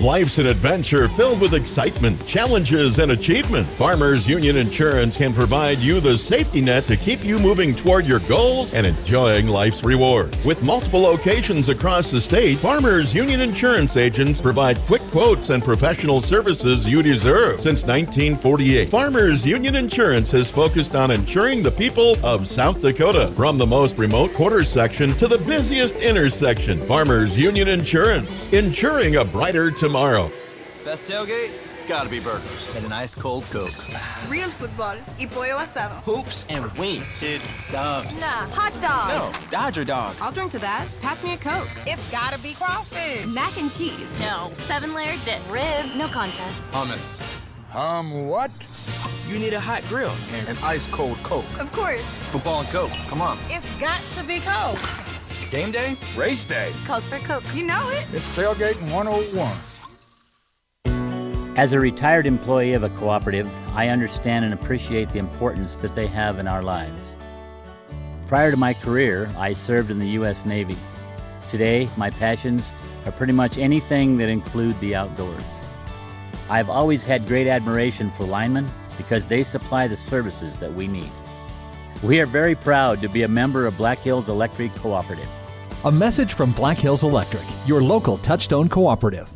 Life's an adventure filled with excitement, challenges, and achievement. Farmers Union Insurance can provide you the safety net to keep you moving toward your goals and enjoying life's rewards. With multiple locations across the state, Farmers Union Insurance agents provide quick quotes and professional services you deserve. Since 1948, Farmers Union Insurance has focused on insuring the people of South Dakota. From the most remote quarter section to the busiest intersection, Farmers Union Insurance, insuring a brighter tomorrow. Best tailgate? It's gotta be burgers and an ice cold Coke. Real football y pollo asado. Hoops and wings. Dude, subs. Nah, hot dog. No, Dodger dog. I'll drink to that. Pass me a Coke. It's gotta be crawfish. Mac and cheese. No. 7-layer dip. Ribs. No contest. Hummus. What? You need a hot grill. An ice cold Coke. Of course. Football and Coke. Come on. It's got to be Coke. Game day? Race day. Calls for Coke. You know it. It's tailgating 101. As a retired employee of a cooperative, I understand and appreciate the importance that they have in our lives. Prior to my career, I served in the U.S. Navy. Today, my passions are pretty much anything that include the outdoors. I've always had great admiration for linemen because they supply the services that we need. We are very proud to be a member of Black Hills Electric Cooperative. A message from Black Hills Electric, your local Touchstone cooperative.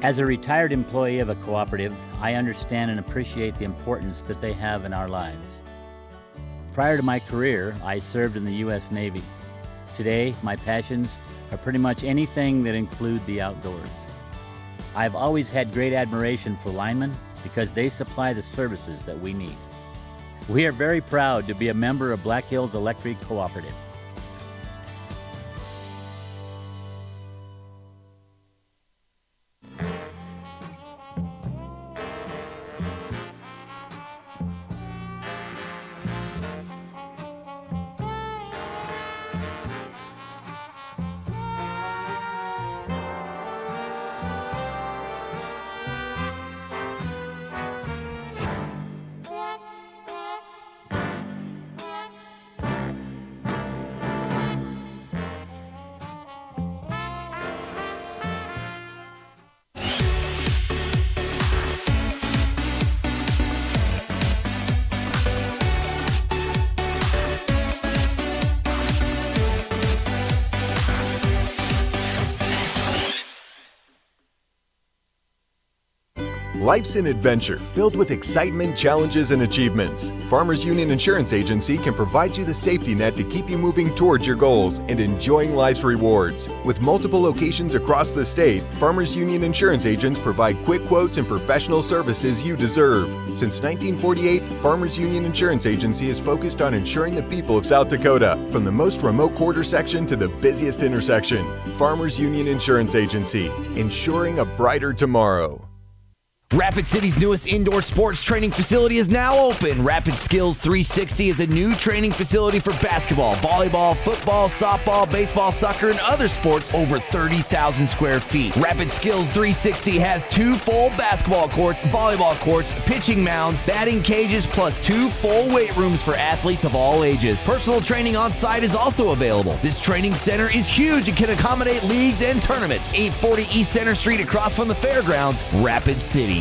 As a retired employee of a cooperative, I understand and appreciate the importance that they have in our lives. Prior to my career, I served in the U.S. Navy. Today, my passions are pretty much anything that include the outdoors. I've always had great admiration for linemen because they supply the services that we need. We are very proud to be a member of Black Hills Electric Cooperative. Life's an adventure filled with excitement, challenges, and achievements. Farmers Union Insurance Agency can provide you the safety net to keep you moving towards your goals and enjoying life's rewards. With multiple locations across the state, Farmers Union Insurance agents provide quick quotes and professional services you deserve. Since 1948, Farmers Union Insurance Agency is focused on insuring the people of South Dakota, from the most remote quarter section to the busiest intersection. Farmers Union Insurance Agency, insuring a brighter tomorrow. Rapid City's newest indoor sports training facility is now open. Rapid Skills 360 is a new training facility for basketball, volleyball, football, softball, baseball, soccer, and other sports over 30,000 square feet. Rapid Skills 360 has 2 full basketball courts, volleyball courts, pitching mounds, batting cages, plus 2 full weight rooms for athletes of all ages. Personal training on site is also available. This training center is huge and can accommodate leagues and tournaments. 840 East Center Street across from the fairgrounds, Rapid City.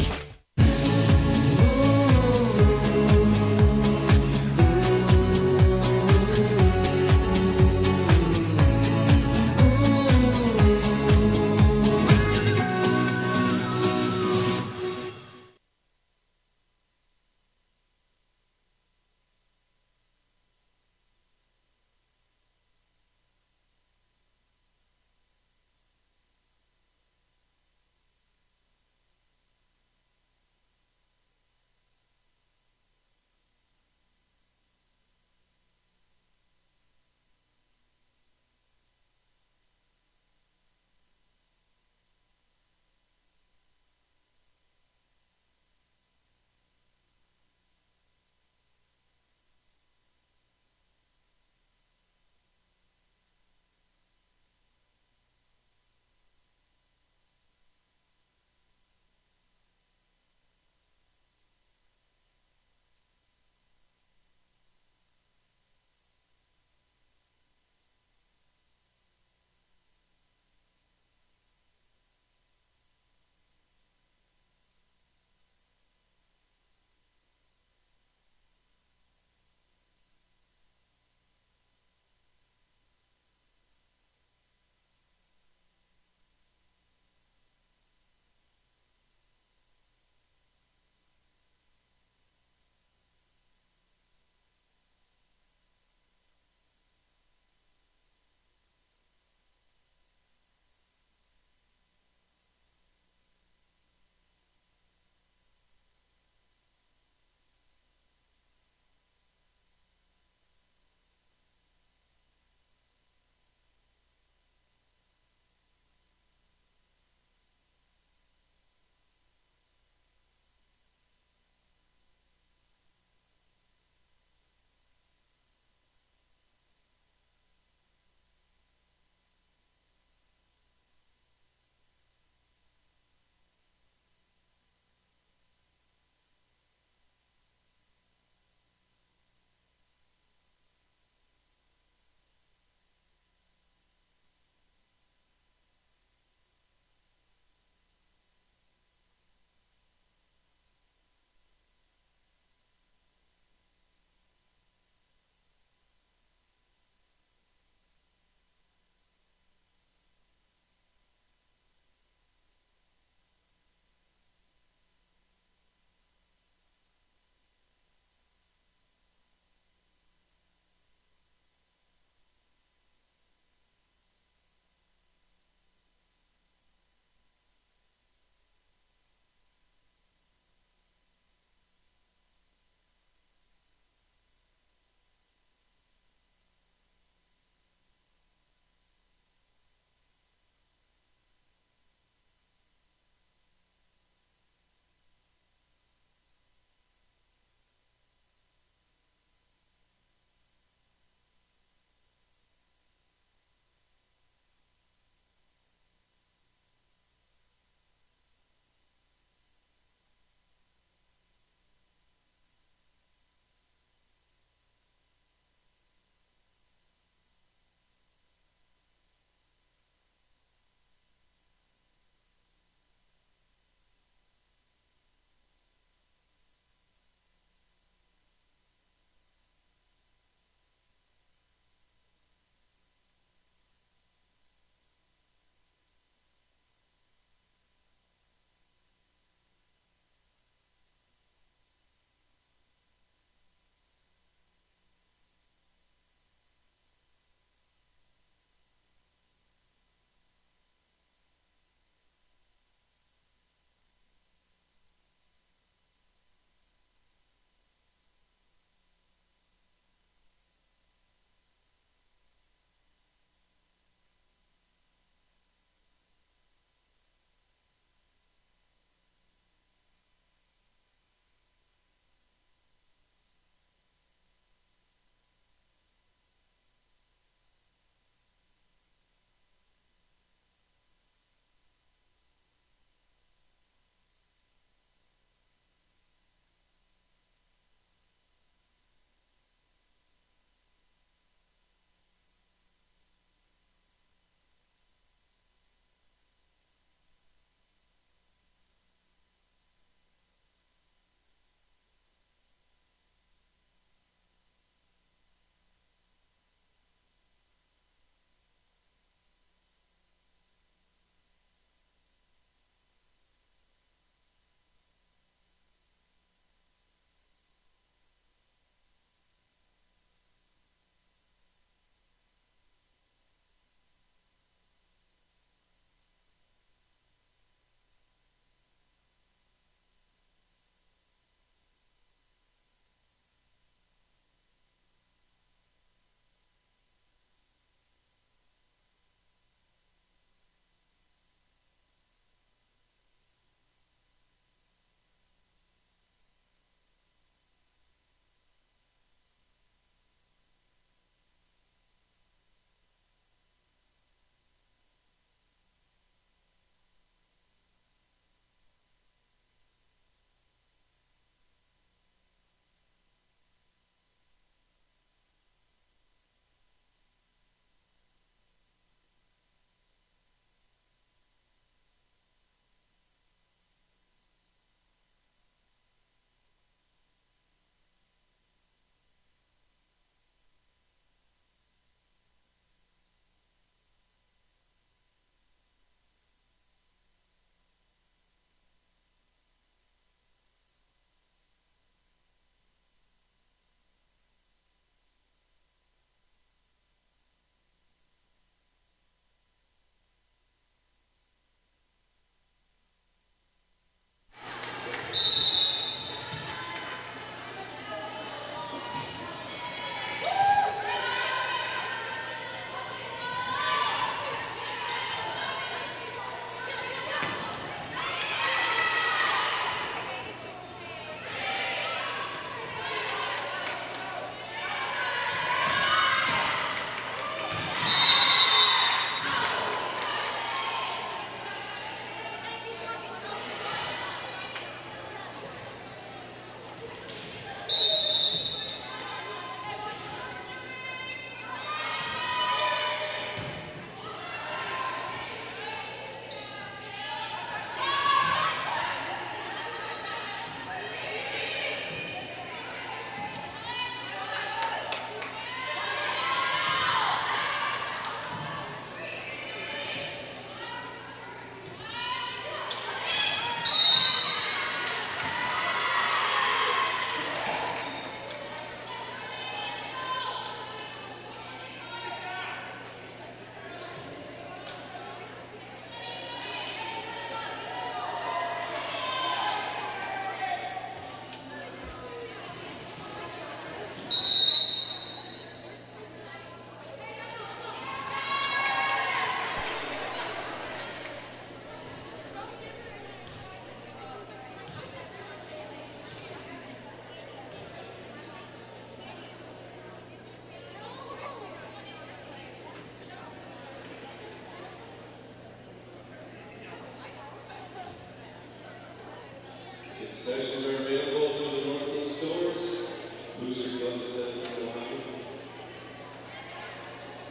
Concessions are available through the Northeast stores. Booster Club is 7 Hawaii.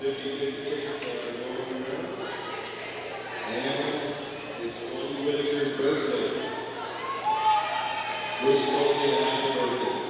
50-50 tickets are going around. And it's Cody Whitaker's birthday. Wish Cody a happy birthday.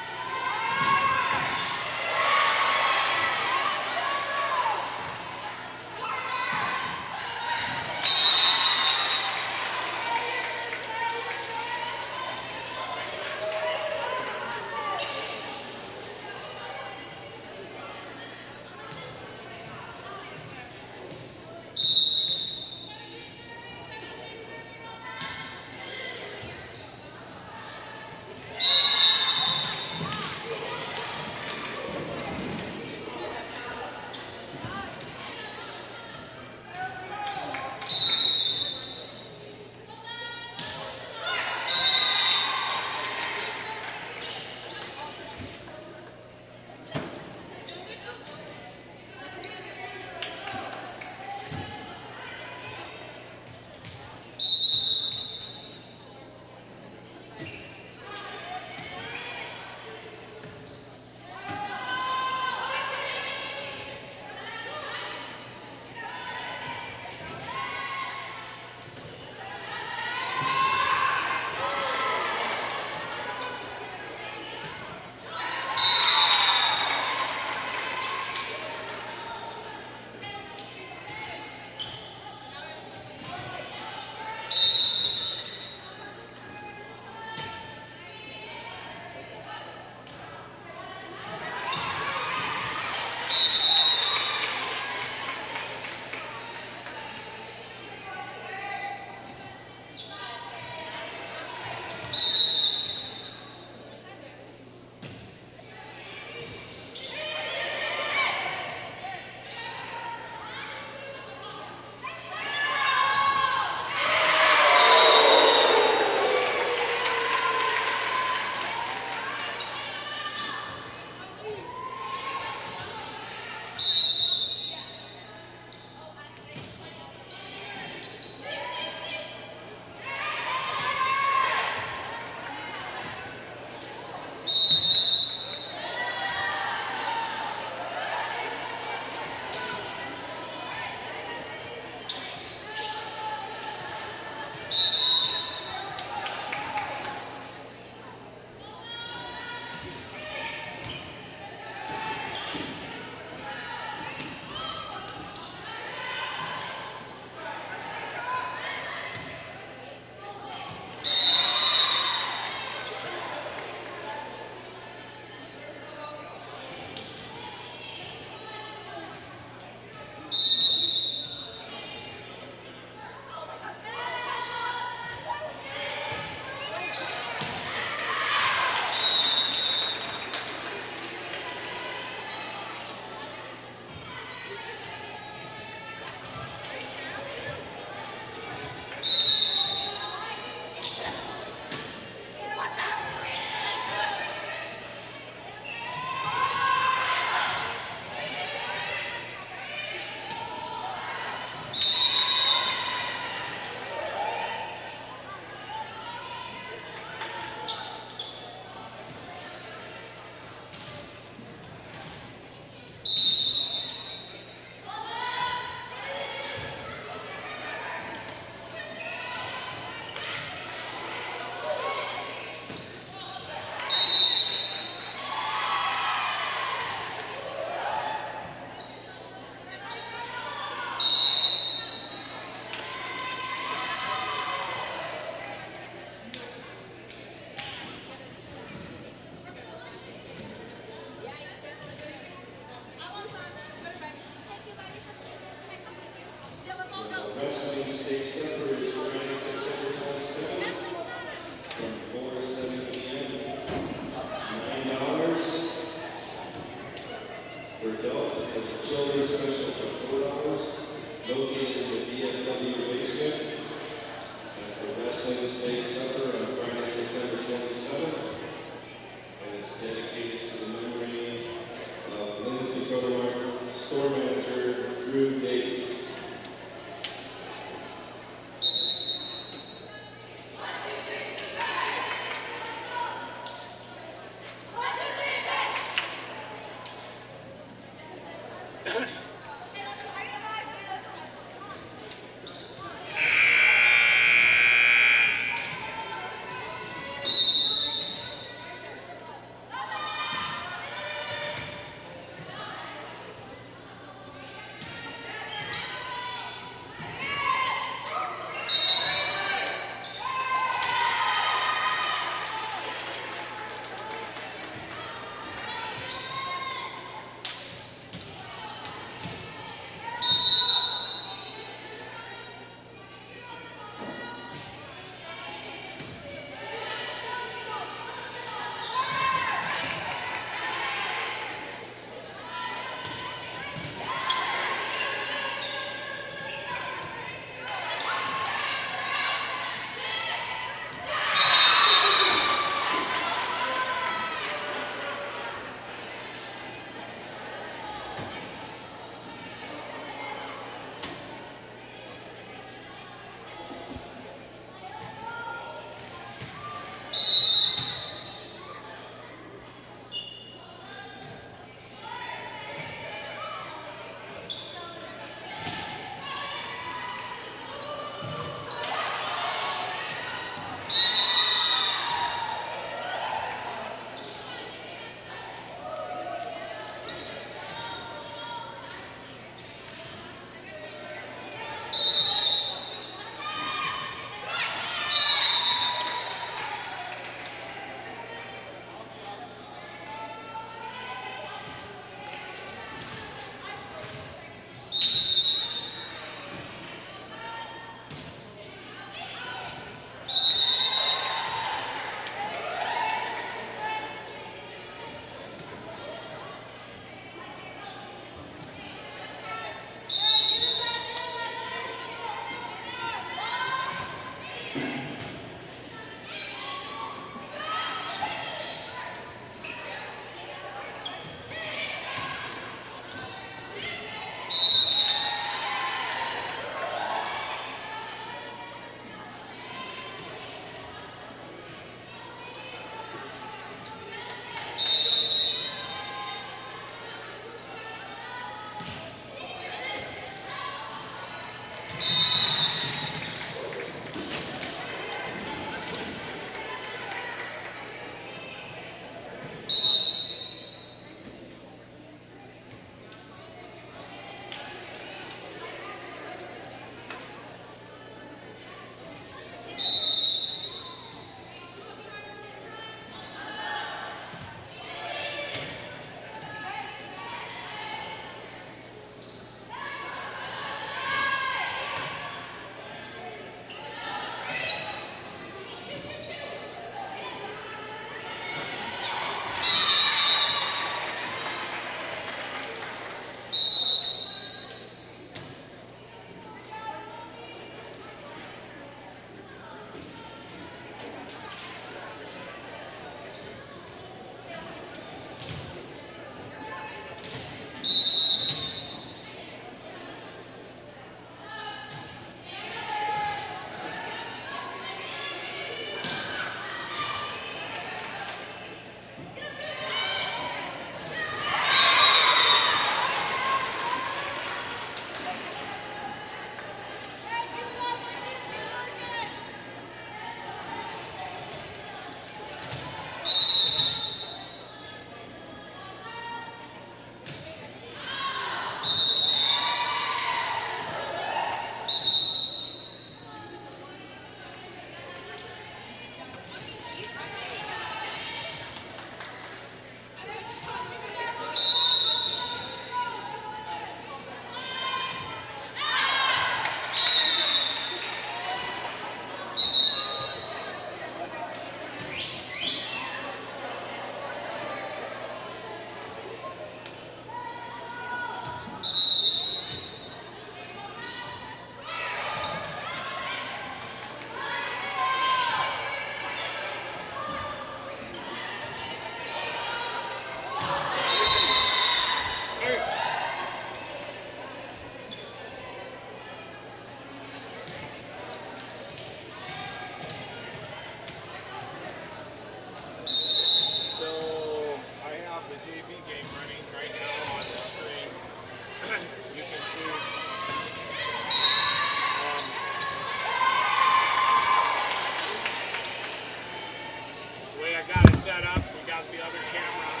set up. We got the other camera on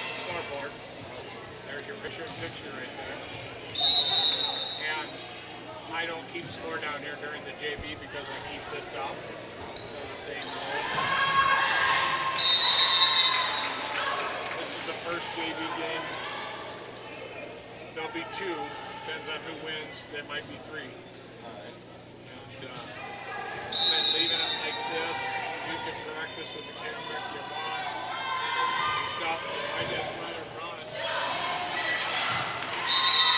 the scoreboard. There's your picture-in-picture right there. And I don't keep score down here during the JV because I keep this up so that they know. This is the first JV game. There'll be 2. Depends on who wins. There might be 3. And then leaving it like this. You can practice with the camera if you want. Stop. I just let it run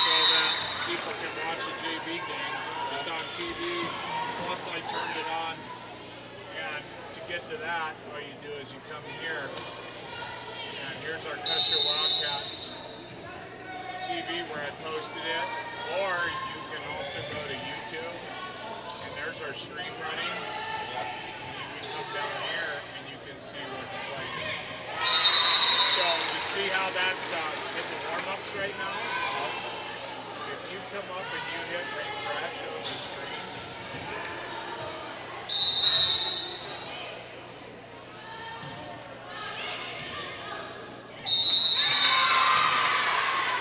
so that people can watch a JV game. It's on TV. Plus, I turned it on. And to get to that, all you do is you come here. And here's our Custer Wildcats TV where I posted it. Or you can also go to YouTube. And there's our stream running. You can come down here and you can see what's playing. So you see how that's in the warm-ups right now? If you come up and you hit refresh on the screen,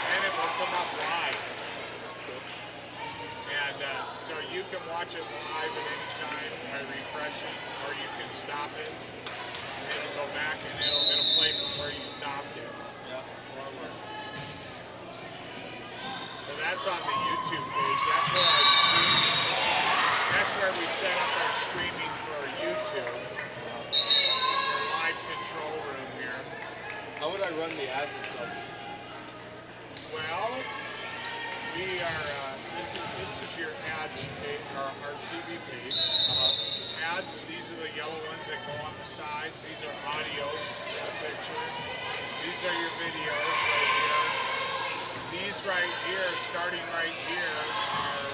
and it will come up live. And so you can watch it live at any time by refreshing, or you can stop it. It'll go back and it'll play from where you stopped it. Forward. So that's on the YouTube page. That's where our streaming. That's where we set up our streaming for YouTube. The live control room here. How would I run the ads and such? Well, we are. This is your ads page, our TV page. Ads. These are the yellow ones that go on the sides. These are audio picture. These are your videos right here. These right here, starting right here, are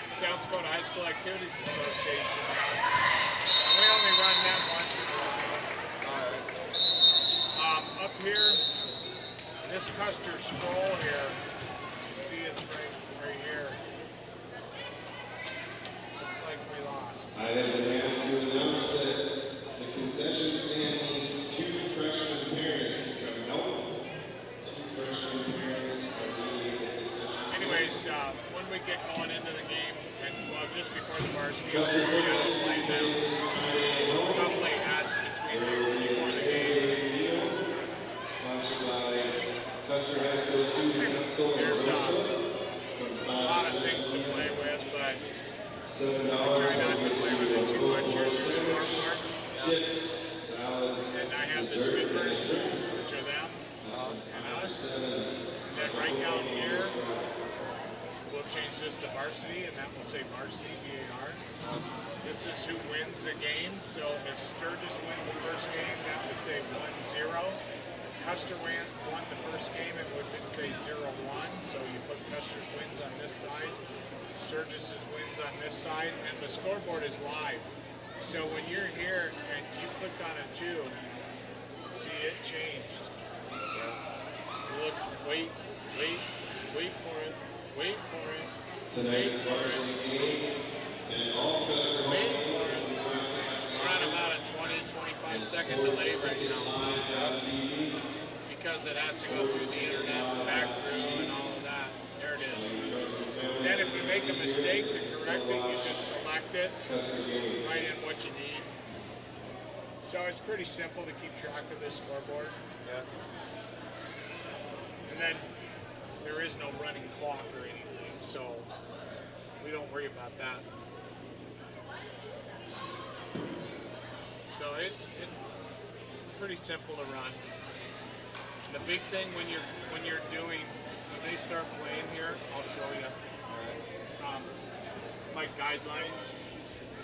South Dakota High School Activities Association ads. And we only run them once in a while. Up here, this Custer scroll here, you see it's right here. Looks like we lost. I have been asked to announce that the concession stand needs 2 freshman parents to come help. 2 freshman parents are doing the concession stand. Anyways, when we get going into the game, and well, just before the varsity, Custer we'll football play them. We'll play ads between before the game. Sponsored by Custer High School Student Council. There's a lot of things to play with, but $7 try not to play with it too much. Here's the scoreboard. chips, salad, And I have the skippers, which are them and us. And then right down here, we'll change this to varsity, and that will say varsity, VAR. This is who wins the game. So if Sturgis wins the first game, that would say 1-0. Custer won the first game, it would say 0-1. So you put Custer's wins on this side, Sturgis's wins on this side, and the scoreboard is live. So when you're here and you click on it too, see it changed. Look, wait for it, wait for it. tonight's varsity game, and all Custer home games will be broadcast We're on about a 20-25 second delay right now because it has to go through the internet, back through, and all of that. There it is. Then if you make a mistake to correct it, you just select it, write in what you need. So it's pretty simple to keep track of this scoreboard. Yeah. And then there is no running clock or anything, so we don't worry about that. So it's pretty simple to run. And the big thing when they start playing here, I'll show you my guidelines.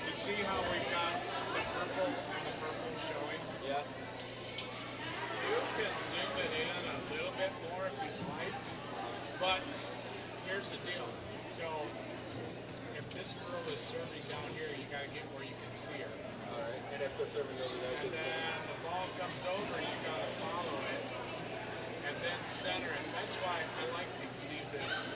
You see how we've got the purple and the purple showing? Yeah. You can zoom it in a little bit more if you'd like, but here's the deal. So if this girl is serving down here, you gotta get where you can see her. All right. And if they're serving over there, And then the ball comes over, you gotta follow it, and then center it. That's why I like to leave this.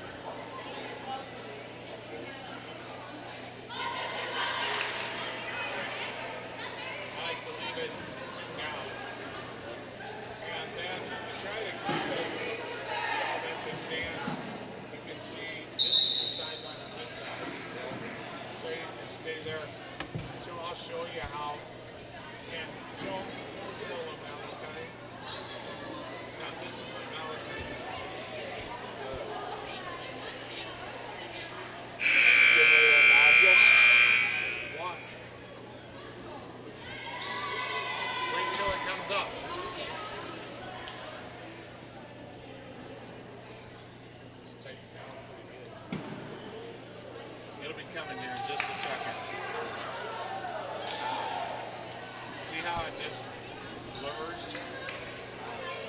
I like to leave it so And don't tell them Malachi. Now this is what Malachi does. Get rid of that object. Watch. Wait until it comes up. Let's tighten it down pretty good. It'll be coming here in just a second. See how it just lowers?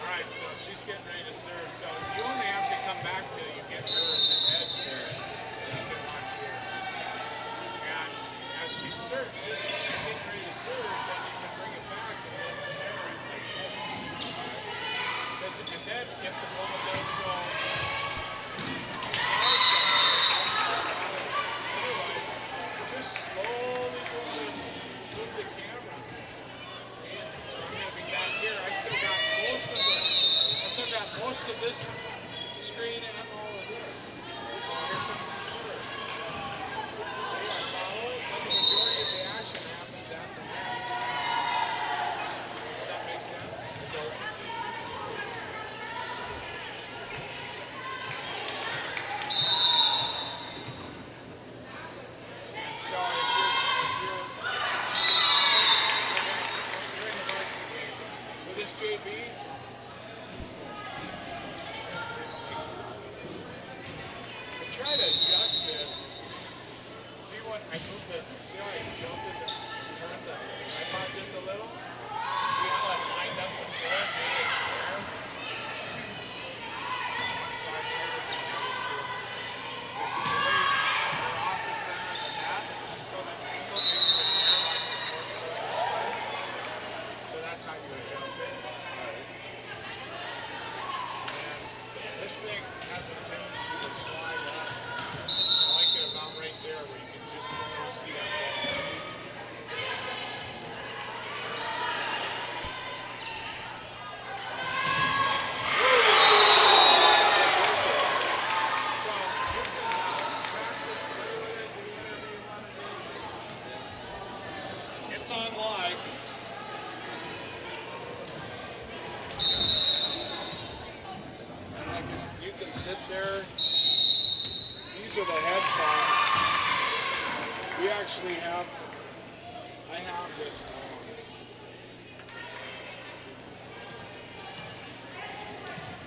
Alright, so she's getting ready to serve. So you only have to come back till you get her in the edge there. So you can watch here. And as she serves, just as she's getting ready to serve, then you can bring it back and then center it like this. And then if the ball does go otherwise, just slowly move the camera. See? So I'm going to be back here. I still got most of this screen and all of this. So here comes the serve. See, I follow it, but the majority of the action happens after that. Does that make sense? It does. And so if you're in the varsity game with this JV, try to adjust this. See what I moved it. See how I tilted the, turned the tripod just a little? See how it lined up the floor and made it square? So I moved it to this is the way you're off the center of the mat, so that angle makes the floor like the board's going this way. So that's how you adjust it. And this thing has a tendency to slide up. I like it about right there where you can just see that ball. It's on live. And like you can sit there. These are the headphones. We actually have, I have this on.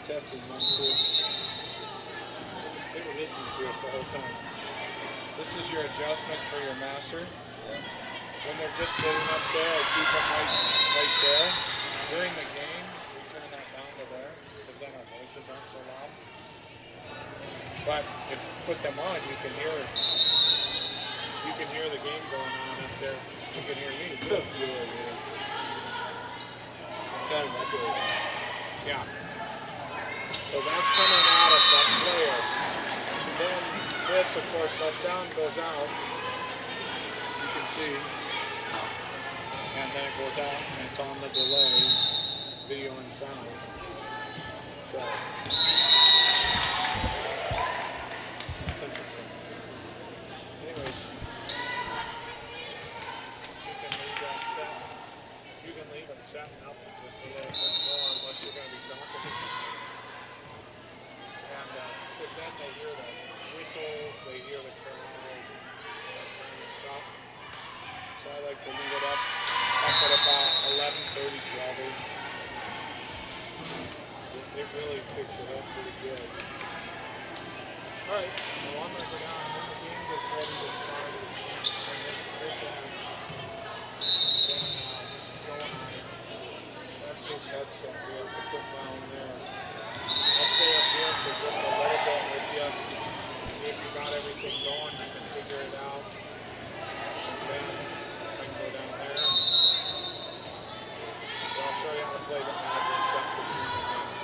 Testing 1, 2. So they were listening to us the whole time. This is your adjustment for your master. When they're just sitting up there, I keep them right there. During the game, we turn that down to there because then our voices aren't so loud. But if you put them on, you can hear the game going on up there. You can hear me. That's really good. Yeah. So that's coming out of that player. Then this, of course, the sound goes out. You can see. And then it goes out, and it's on the delay, video and sound. So. That's interesting. Anyways, you can leave that set. You can leave it setting up just a little bit more unless you're going to be talking to somebody. And because then they hear the whistles, they hear the crowd, that kind of stuff. So I like to leave it up at about 11:30, 12. It really picks it up pretty good. Alright, well I'm going to go down when the game gets ready to start. And this ends. Then Joe and I, that's his headset we have to put down there. I'll stay up here for just a little bit with you. See if you got everything going, you can figure it out. And then I can go down there. So I'll show you how to play the magic stuff between the games.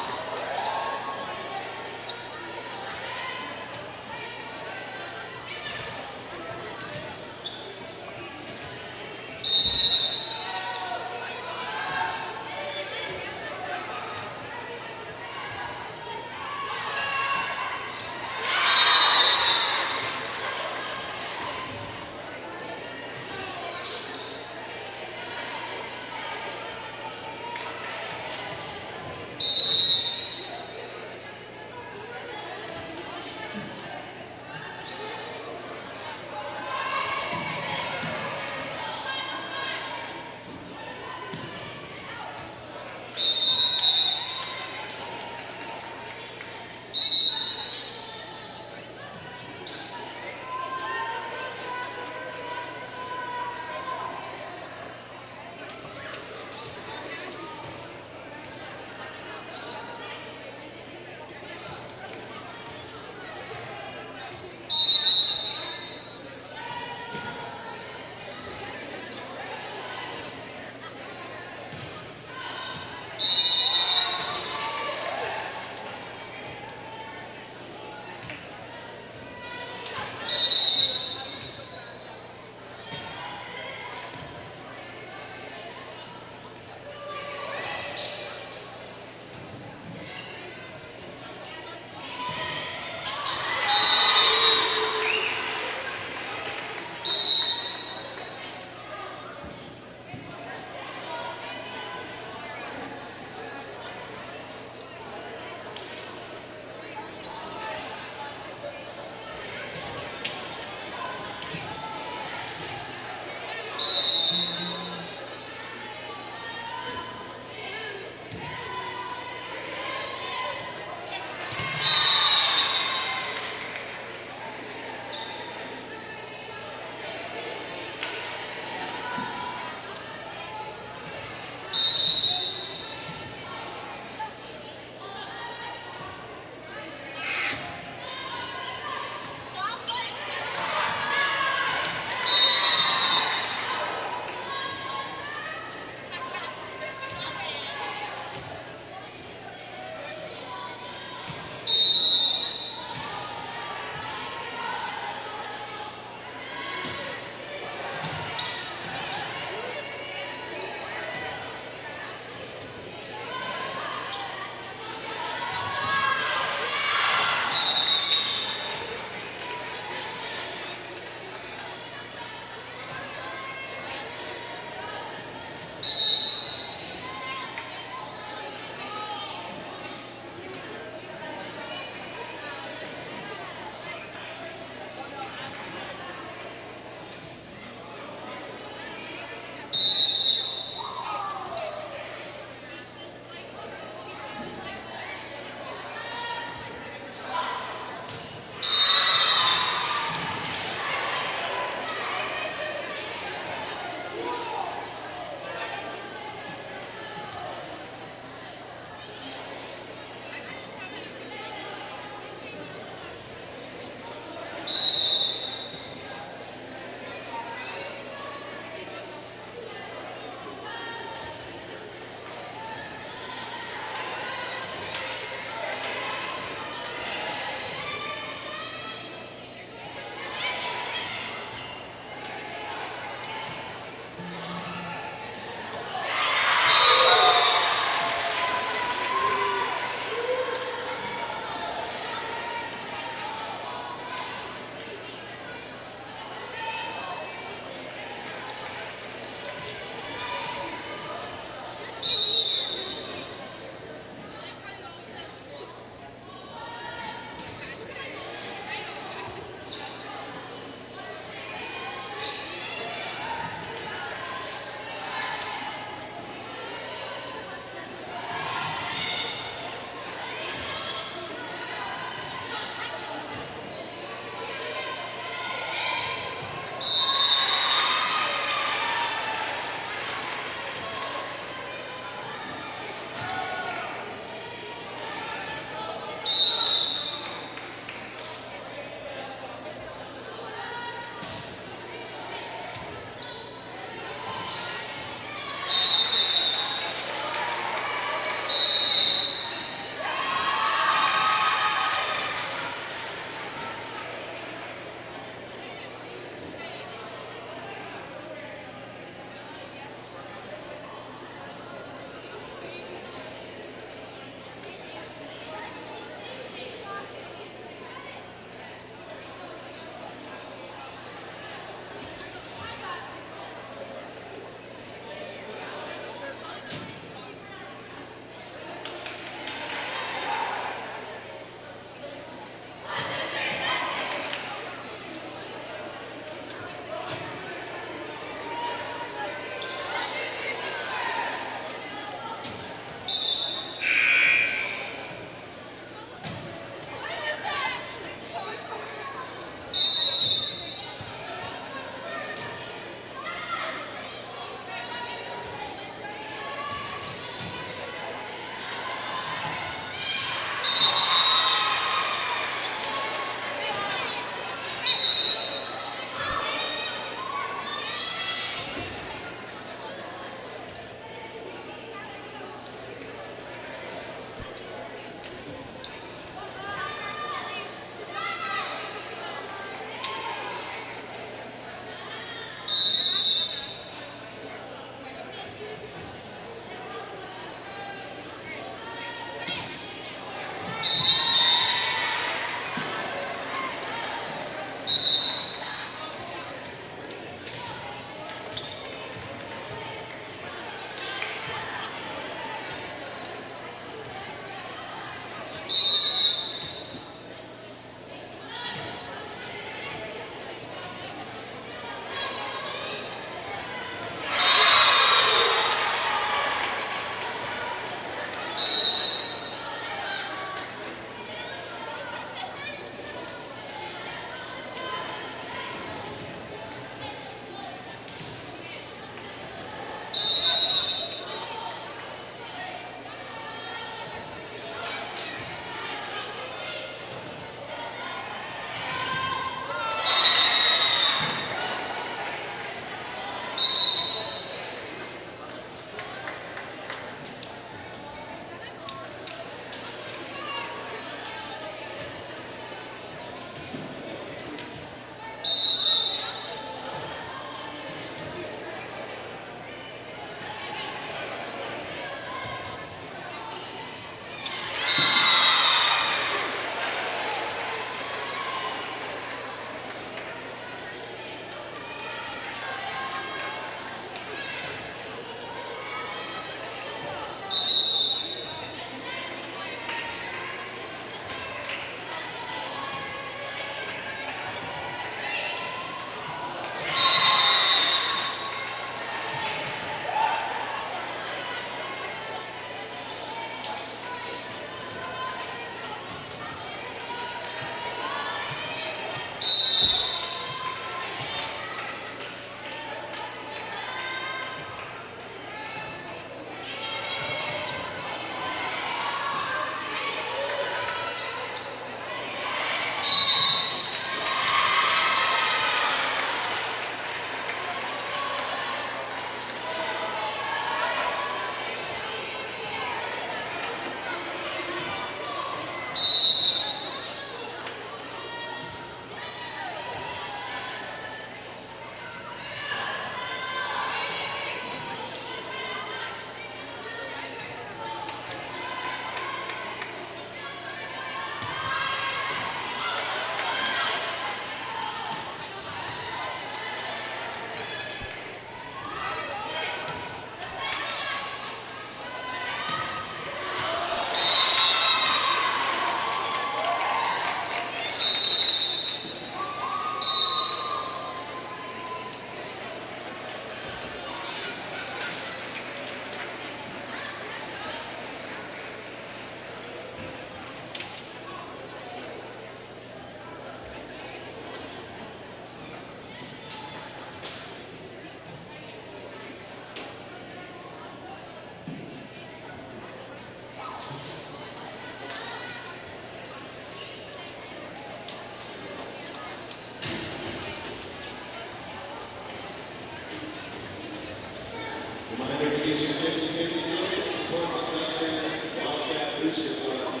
championship run.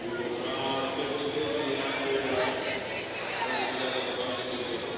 We will draw 50-50 after first set of varsity.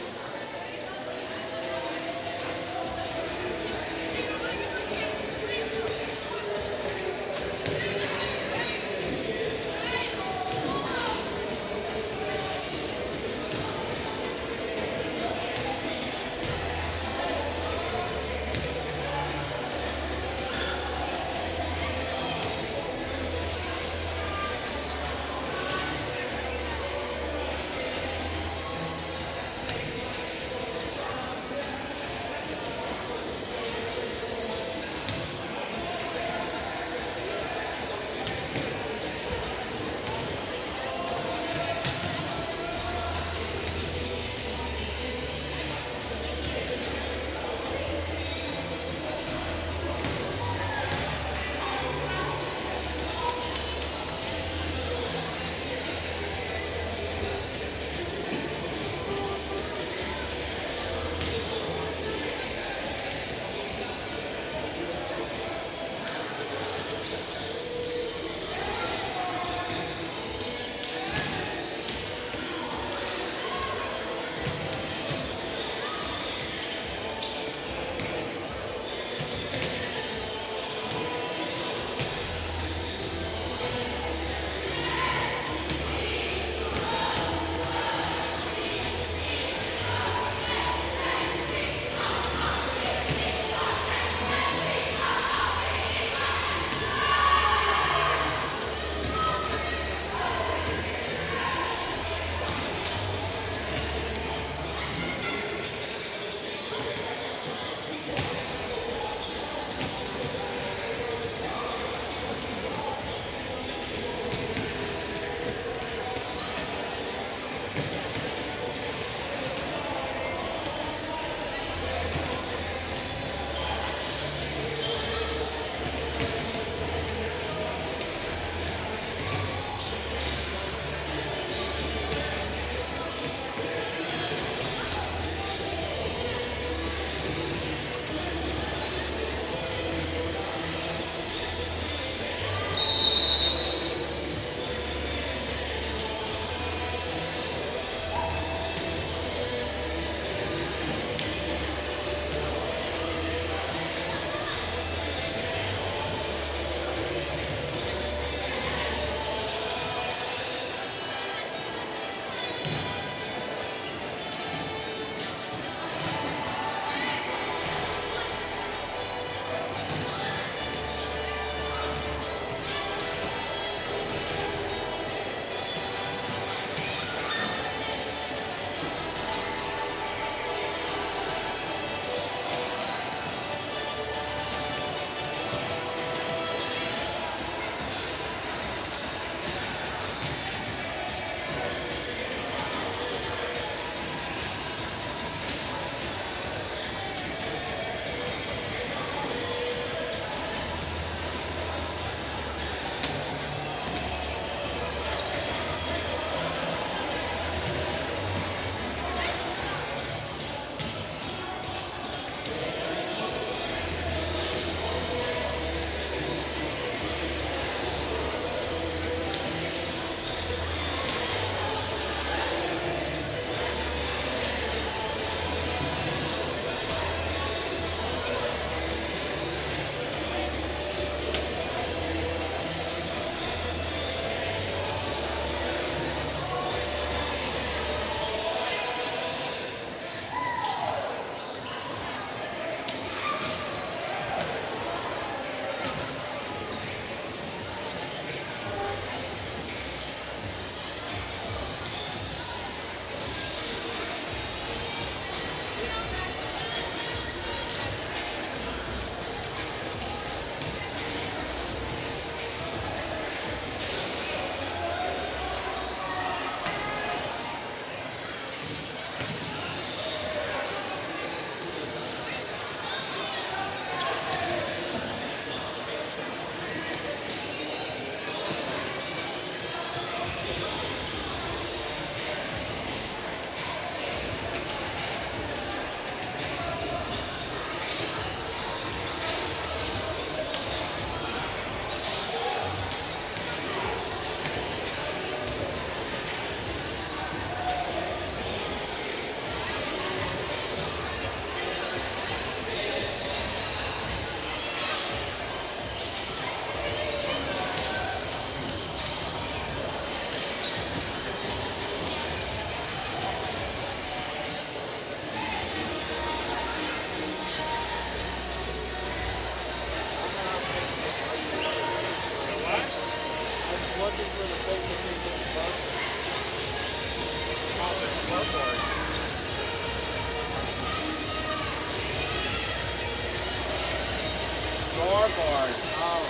scoreboard. Oh.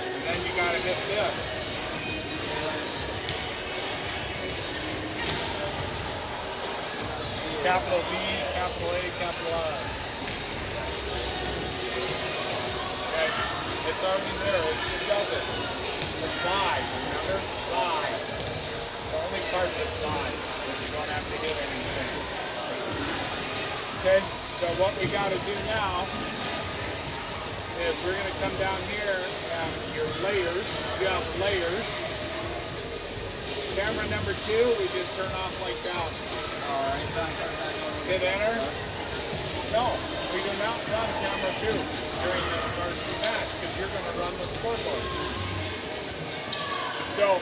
And then you gotta hit this. Capital V, capital A, capital R. Okay, it's already there. It does it. It's live, remember? Live. The only part that's live. You don't have to hit anything. Okay, so what we got to do now is we're going to come down here and your layers. You have layers. Camera number 2, we just turn off like that. All right. Hit enter. No, we do not run camera 2 during the varsity match because you're going to run the scoreboard. So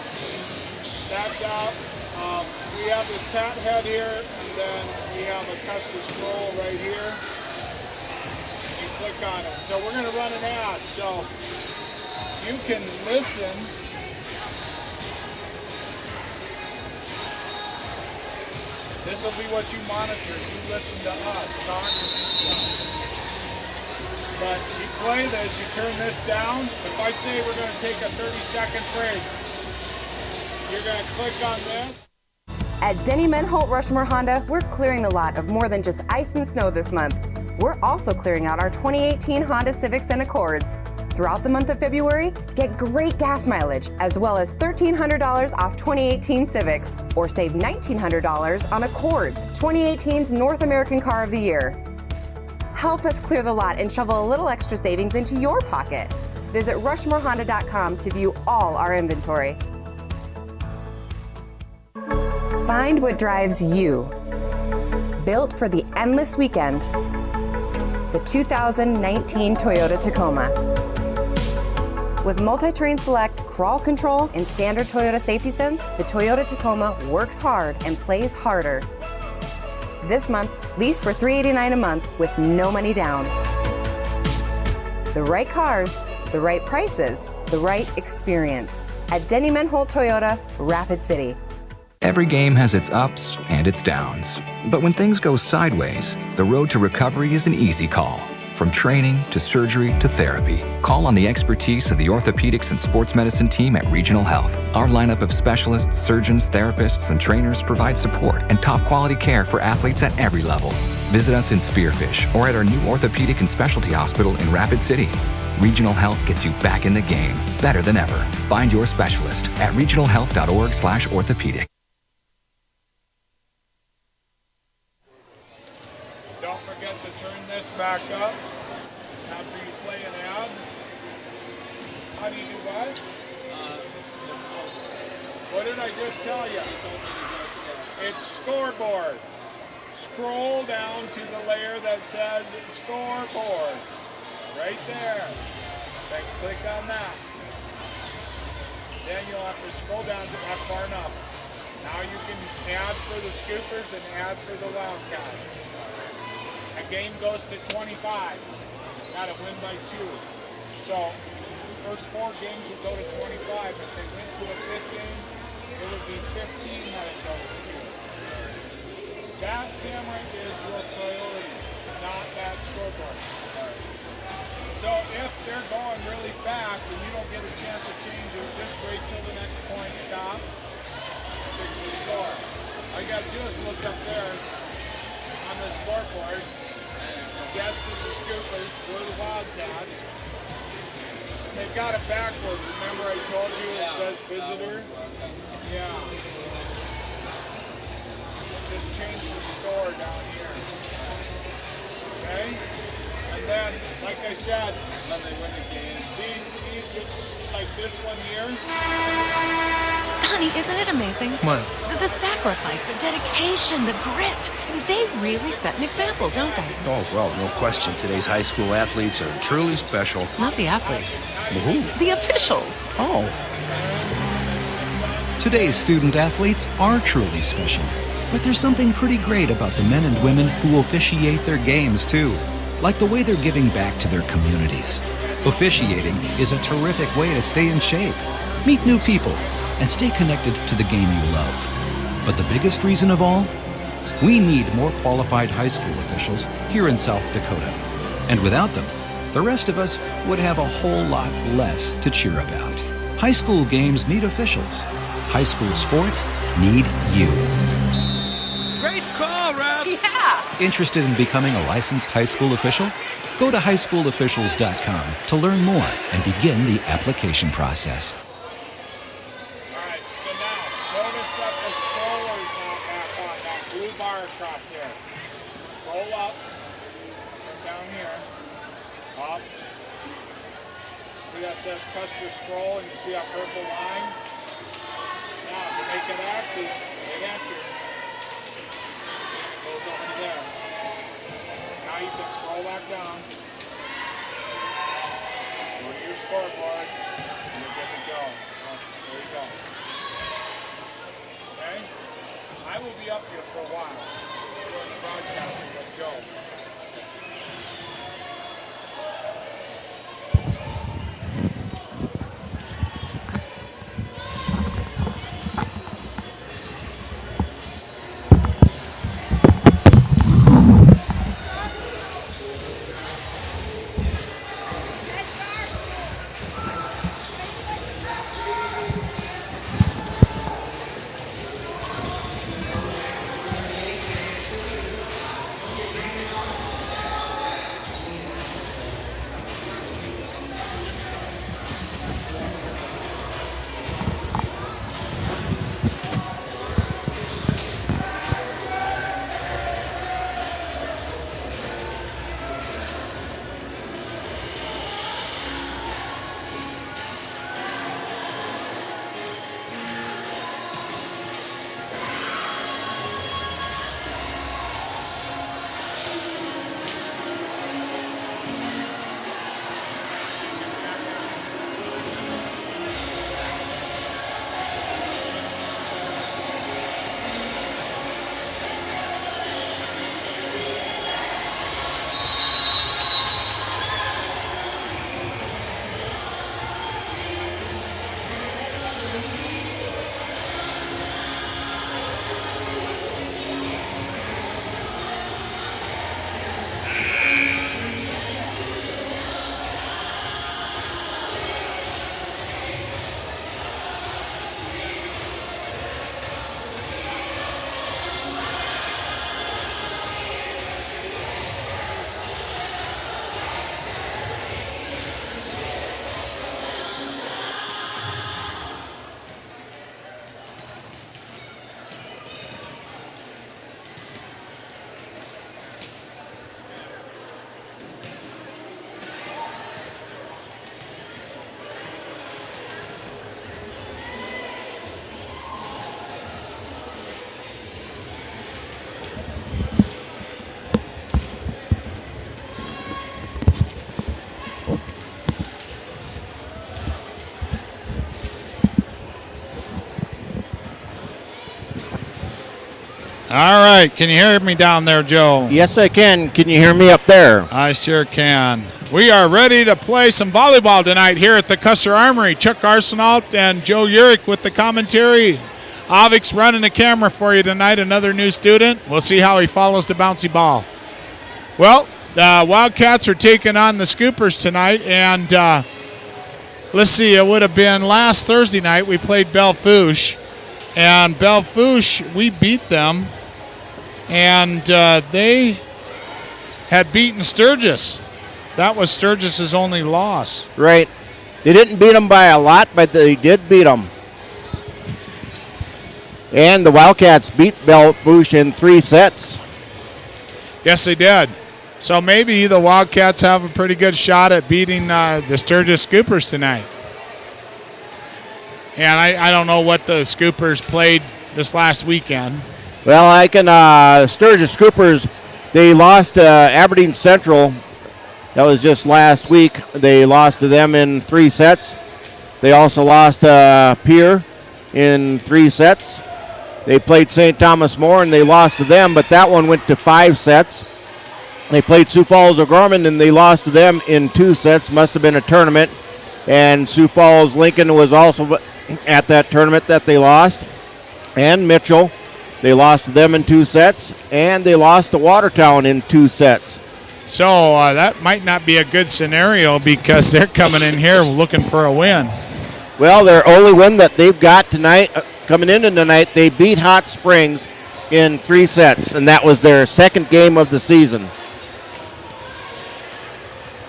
that's out. We have this cat head here, and then we have a Custer scroll right here. You click on it. So we're going to run an ad. So you can listen. This will be what you monitor. You listen to us, talk to us. But you play this, you turn this down. If I say we're going to take a 30-second break, you're going to click on this. At Denny Menholt Rushmore Honda, we're clearing the lot of more than just ice and snow this month. We're also clearing out our 2018 Honda Civics and Accords. Throughout the month of February, get great gas mileage, as well as $1,300 off 2018 Civics, or save $1,900 on Accords, 2018's North American Car of the Year. Help us clear the lot and shovel a little extra savings into your pocket. Visit RushmoreHonda.com to view all our inventory. Find what drives you. Built for the endless weekend, the 2019 Toyota Tacoma. With multi-terrain select, crawl control, and standard Toyota safety sense, the Toyota Tacoma works hard and plays harder. This month, lease for $389 a month with no money down. The right cars, the right prices, the right experience. At Denny Menholt Toyota, Rapid City. Every game has its ups and its downs. But when things go sideways, the road to recovery is an easy call. From training to surgery to therapy, call on the expertise of the orthopedics and sports medicine team at Regional Health. Our lineup of specialists, surgeons, therapists, and trainers provide support and top quality care for athletes at every level. Visit us in Spearfish or at our new orthopedic and specialty hospital in Rapid City. Regional Health gets you back in the game, better than ever. Find your specialist at regionalhealth.org/orthopedic. Don't forget to turn this back up after you play an ad. How do you do what? What did I just tell you? It's scoreboard. Scroll down to the layer that says scoreboard. Right there. Then click on that. Then you'll have to scroll down to that far enough. Now you can add for the Scoopers and add for the Wildcats. A game goes to 25. Got to win by 2. So first 4 games will go to 25. If they win to a 5th game, it would be 15 that it goes to. That camera is your priority, not that scoreboard. So if they're going really fast and you don't get a chance to change it, just wait till the next point stop. Fix the score. All you got to do is look up there on the scoreboard. Guess is the Scoopers, we're the Wildcats. And they've got it backwards. Remember I told you it says visitor? Yeah. Just change the score down here. Okay? And then, like I said, when they win the game, these like this one here. Honey, isn't it amazing? What? The sacrifice, the dedication, the grit. I mean, they really set an example, don't they? Oh, well, no question. Today's high school athletes are truly special. Not the athletes. Well, who? The officials. Oh. Today's student athletes are truly special. But there's something pretty great about the men and women who officiate their games, too. Like the way they're giving back to their communities. Officiating is a terrific way to stay in shape, meet new people, and stay connected to the game you love. But the biggest reason of all? We need more qualified high school officials here in South Dakota. And without them, the rest of us would have a whole lot less to cheer about. High school games need officials. High school sports need you. Great call, Ref. Yeah. Interested in becoming a licensed high school official? Go to highschoolofficials.com to learn more and begin the application process. All right, so now notice that the scroller's not back on that blue bar across here. Scroll up, from down here, up. See that says Custer scroll, and you see that purple line? Now, to make it active, hit enter. See, it goes up to there. Now you can scroll back down. Go to your scoreboard, and you're good to go. Oh, there you go. Okay? I will be up here for a while doing the broadcasting with Joe. All right, can you hear me down there, Joe? Yes, I can. Can you hear me up there? I sure can. We are ready to play some volleyball tonight here at the Custer Armory. Chuck Arsenault and Joe Urich with the commentary. Avix running the camera for you tonight, another new student. We'll see how he follows the bouncy ball. Well, the Wildcats are taking on the Scoopers tonight, and let's see, it would have been last Thursday night we played Bellefouche, and Bellefouche, we beat them, and they had beaten Sturgis. That was Sturgis's only loss. Right. They didn't beat them by a lot, but they did beat them. And the Wildcats beat Bellefouche in 3 sets. Yes, they did. So maybe the Wildcats have a pretty good shot at beating the Sturgis Scoopers tonight. And I don't know what the Scoopers played this last weekend. Well, I can Sturgis Scoopers, they lost to Aberdeen Central. That was just last week. They lost to them in 3 sets. They also lost to Pierre in 3 sets. They played St. Thomas More, and they lost to them, but that one went to 5 sets. They played Sioux Falls O'Gorman, and they lost to them in 2 sets. Must have been a tournament. And Sioux Falls Lincoln was also at that tournament that they lost. And Mitchell, they lost to them in 2 sets. And they lost to Watertown in 2 sets. So that might not be a good scenario because they're coming in here looking for a win. Well, their only win that they've got tonight, coming into tonight, they beat Hot Springs in 3 sets, and that was their second game of the season.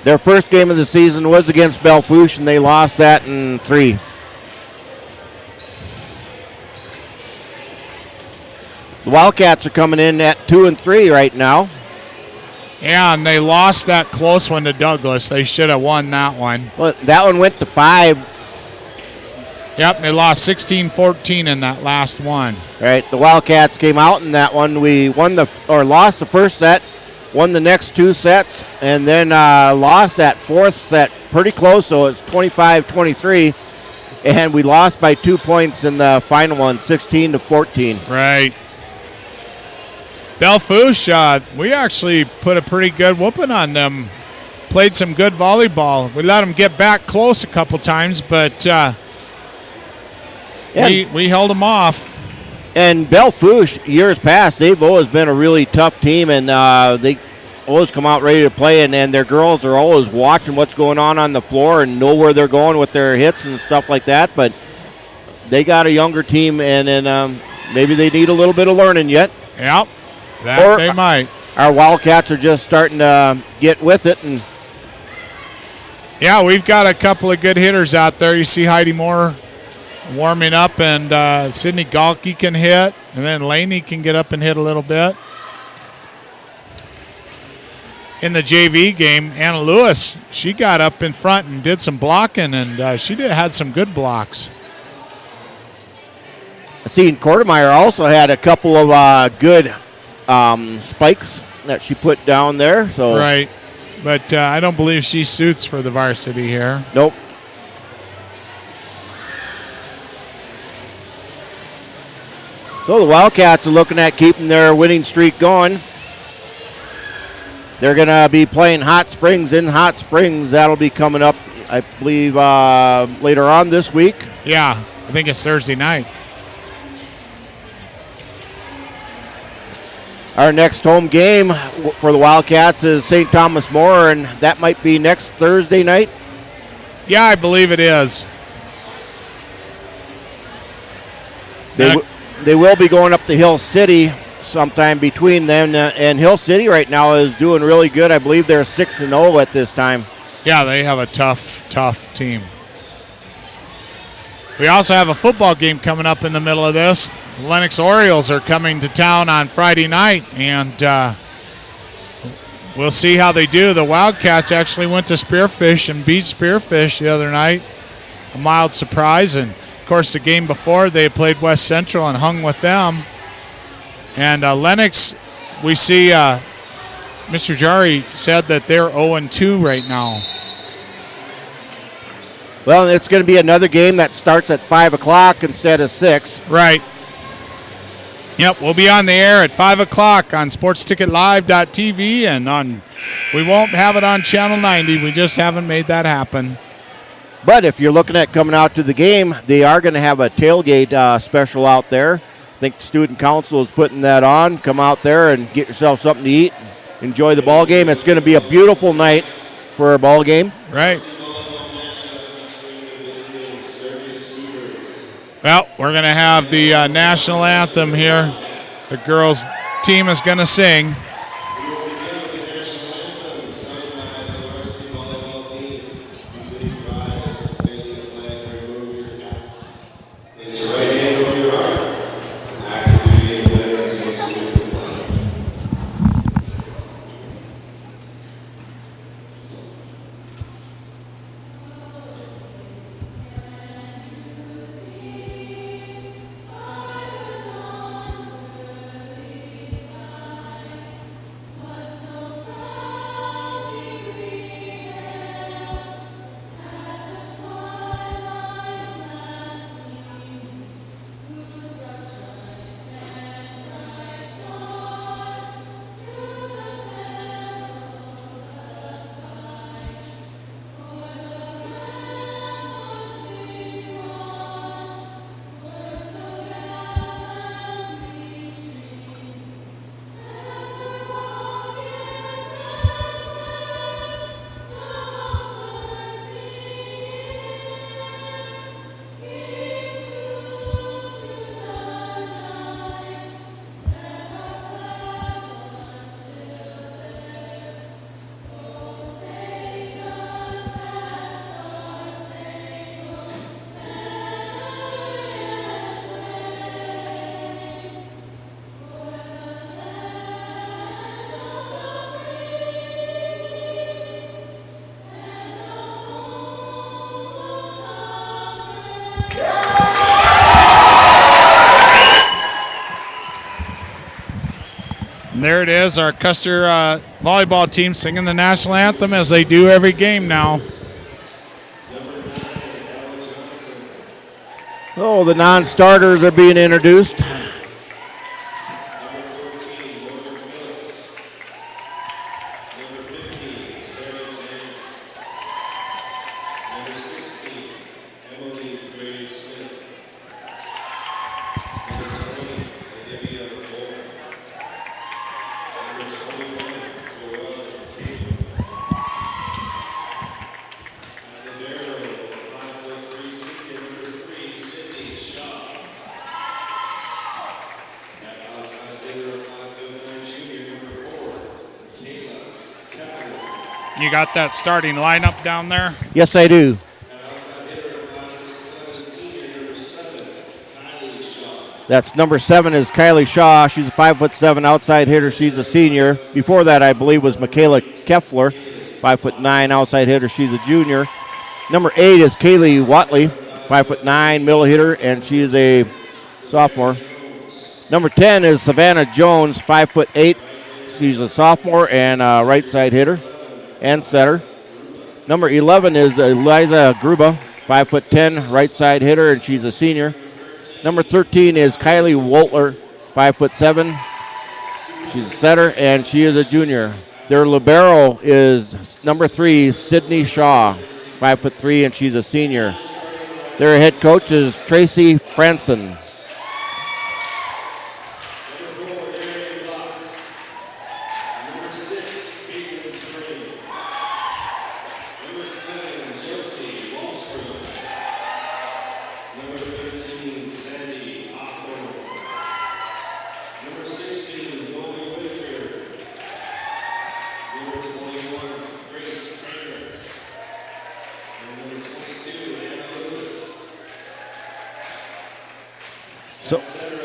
Their first game of the season was against Belfouche, and they lost that in 3. The Wildcats are coming in at 2-3 right now. Yeah, and they lost that close one to Douglas. They should have won that one. Well, that one went to 5. Yep, they lost 16-14 in that last one. Right, the Wildcats came out in that one. We lost the first set, won the next 2 sets, and then lost that 4th set pretty close, so it's 25-23, and we lost by 2 points in the final one, 16-14. Right. Belfouche, we actually put a pretty good whooping on them. Played some good volleyball. We let them get back close a couple times, but we held them off. And Belfouche, years past, they've always been a really tough team, and they always come out ready to play, and their girls are always watching what's going on the floor and know where they're going with their hits and stuff like that. But they got a younger team, and then maybe they need a little bit of learning yet. Yep, they might. Our Wildcats are just starting to get with it. And yeah, we've got a couple of good hitters out there. You see Heidi Moore warming up, and Sydney Galke can hit, and then Laney can get up and hit a little bit. In the JV game, Anna Lewis, she got up in front and did some blocking, and she had some good blocks. I seen Kortemeyer also had a couple of good spikes that she put down there. So right, but I don't believe she suits for the varsity here. Nope. So the Wildcats are looking at keeping their winning streak going. They're going to be playing Hot Springs in Hot Springs. That'll be coming up, I believe, later on this week. Yeah, I think it's Thursday night. Our next home game for the Wildcats is St. Thomas More, and that might be next Thursday night. Yeah, I believe it is. They will be going up to Hill City sometime between them, and Hill City right now is doing really good. I believe they're 6-0 at this time. Yeah, they have a tough team. We also have a football game coming up in the middle of this. The Lennox Orioles are coming to town on Friday night, and we'll see how they do. The Wildcats actually went to Spearfish and beat Spearfish the other night. A mild surprise, and of course the game before they played West Central and hung with them. And Lennox, we see Mr. Jari said that they're 0-2 right now. Well, it's going to be another game that starts at 5 o'clock instead of 6. Right. Yep, we'll be on the air at 5 o'clock on SportsTicketLive.tv, and we won't have it on Channel 90. We just haven't made that happen. But if you're looking at coming out to the game, they are going to have a tailgate special out there. I think the Student Council is putting that on. Come out there and get yourself something to eat. Enjoy the ball game. It's going to be a beautiful night for a ball game. Right. Well, we're going to have the national anthem here. The girls' team is going to sing. And there it is, our Custer volleyball team singing the national anthem as they do every game now. Oh, the non-starters are being introduced. You got that starting lineup down there? Yes, I do. That's number 7 is Kylie Shaw. She's a 5'7" outside hitter. She's a senior. Before that, I believe, was Michaela Keffler, 5'9" outside hitter. She's a junior. Number 8 is Kaylee Watley, 5'9" middle hitter, and she is a sophomore. Number 10 is Savannah Jones, 5'8". She's a sophomore and a right side hitter and setter. Number 11 is Eliza Gruba, 5'10", right side hitter, and she's a senior. Number 13 is Kylie Woltler, 5'7". She's a setter, and she is a junior. Their libero is number 3, Sydney Shaw, 5'3", and she's a senior. Their head coach is Tracy Franson.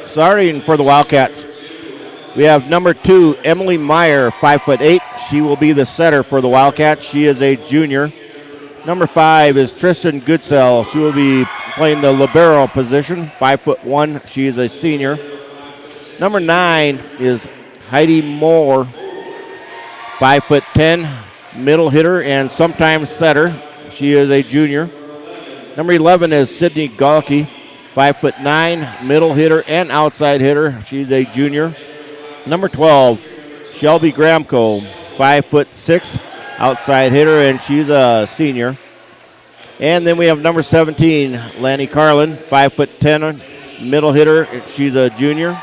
Starting for the Wildcats, we have number 2, Emily Meyer, 5'8". She will be the setter for the Wildcats. She is a junior. Number 5 is Tristan Goodsell. She will be playing the libero position, 5'1". She is a senior. Number 9 is Heidi Moore, 5'10", middle hitter and sometimes setter. She is a junior. Number 11 is Sydney Galke, 5'9", middle hitter and outside hitter. She's a junior. Number 12, Shelby Gramco, 5'6", outside hitter, and she's a senior. And then we have number 17, Lanny Carlin, 5'10", middle hitter, and she's a junior.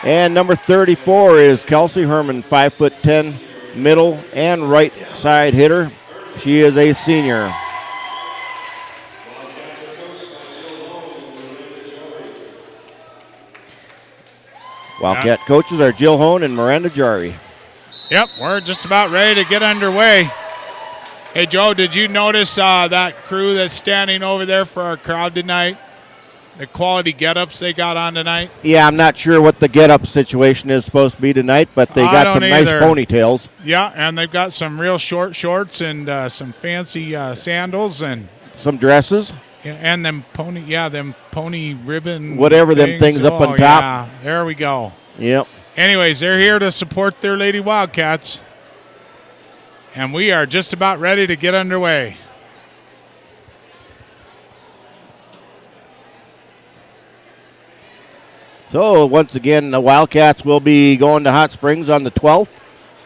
And number 34 is Kelsey Herman, 5'10", middle and right side hitter. She is a senior. Wildcat coaches are Jill Hone and Miranda Jari. Yep, we're just about ready to get underway. Hey, Joe, did you notice that crew that's standing over there for our crowd tonight? The quality get-ups they got on tonight? Yeah, I'm not sure what the get-up situation is supposed to be tonight, but they got some nice ponytails. Yeah, and they've got some real short shorts and some fancy sandals and some dresses. Yeah, and them pony ribbon. Whatever them things up on top. Yeah, there we go. Yep. Anyways, they're here to support their Lady Wildcats. And we are just about ready to get underway. So, once again, the Wildcats will be going to Hot Springs on the 12th,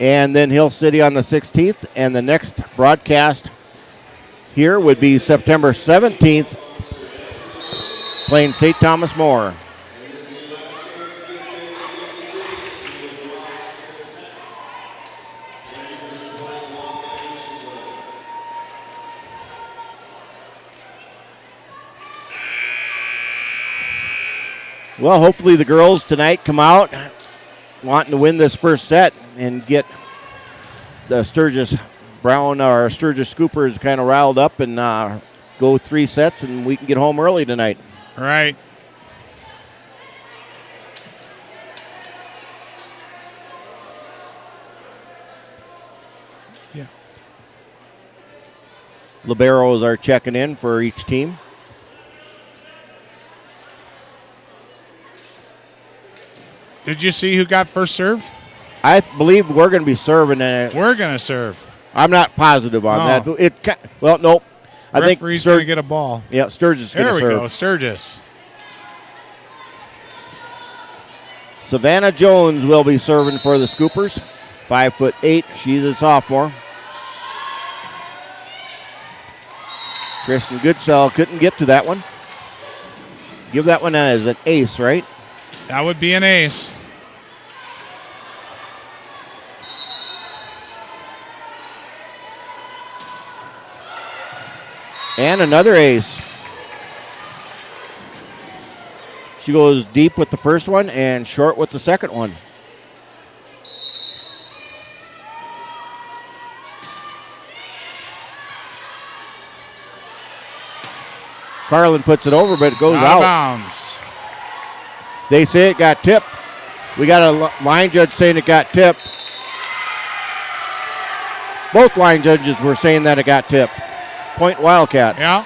and then Hill City on the 16th. And the next broadcast here would be September 17th, playing St. Thomas More. Well, hopefully the girls tonight come out wanting to win this first set and get the Sturgis Scoopers kind of riled up and go 3 sets, and we can get home early tonight. Right. Yeah. Liberos are checking in for each team. Did you see who got first serve? I believe we're going to be serving. We're going to serve. I'm not positive on that. Nope. I think referee's going to get a ball. Yeah, Sturgis is going to serve. There we go, Sturgis. Savannah Jones will be serving for the Scoopers. 5'8". She's a sophomore. Kristen Goodsell couldn't get to that one. Give that one as an ace, right? That would be an ace. And another ace. She goes deep with the first one and short with the second one. Carlin puts it over, but it goes out. Of bounds. They say it got tipped. We got a line judge saying it got tipped. Both line judges were saying that it got tipped. Point Wildcats. Yeah.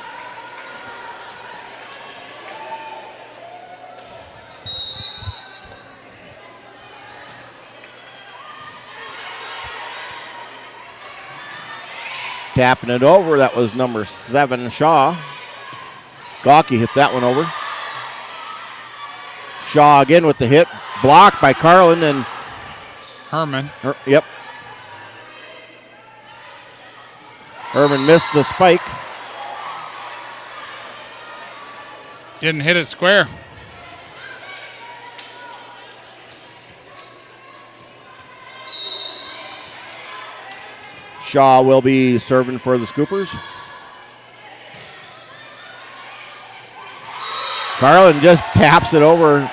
Tapping it over, that was number 7, Shaw. Gawke hit that one over. Shaw again with the hit. Blocked by Carlin and Herman. Yep. Herman missed the spike. Didn't hit it square. Shaw will be serving for the Scoopers. Carlin just taps it over.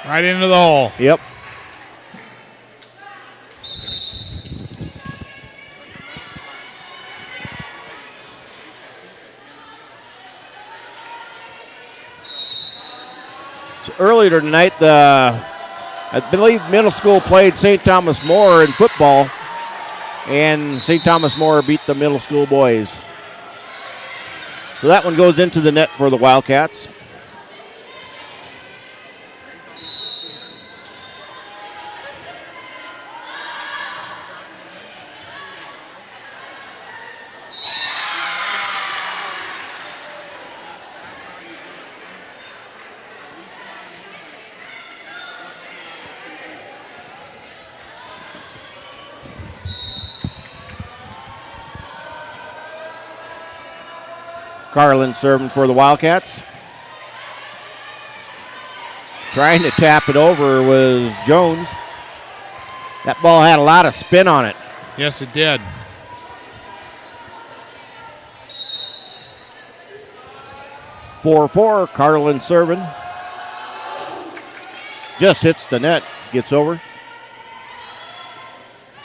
Right into the hole. Yep. So earlier tonight, I believe middle school played St. Thomas More in football, and St. Thomas More beat the middle school boys. So that one goes into the net for the Wildcats. Carlin serving for the Wildcats. Trying to tap it over was Jones. That ball had a lot of spin on it. Yes, it did. (4-4). Carlin serving. Just hits the net. Gets over.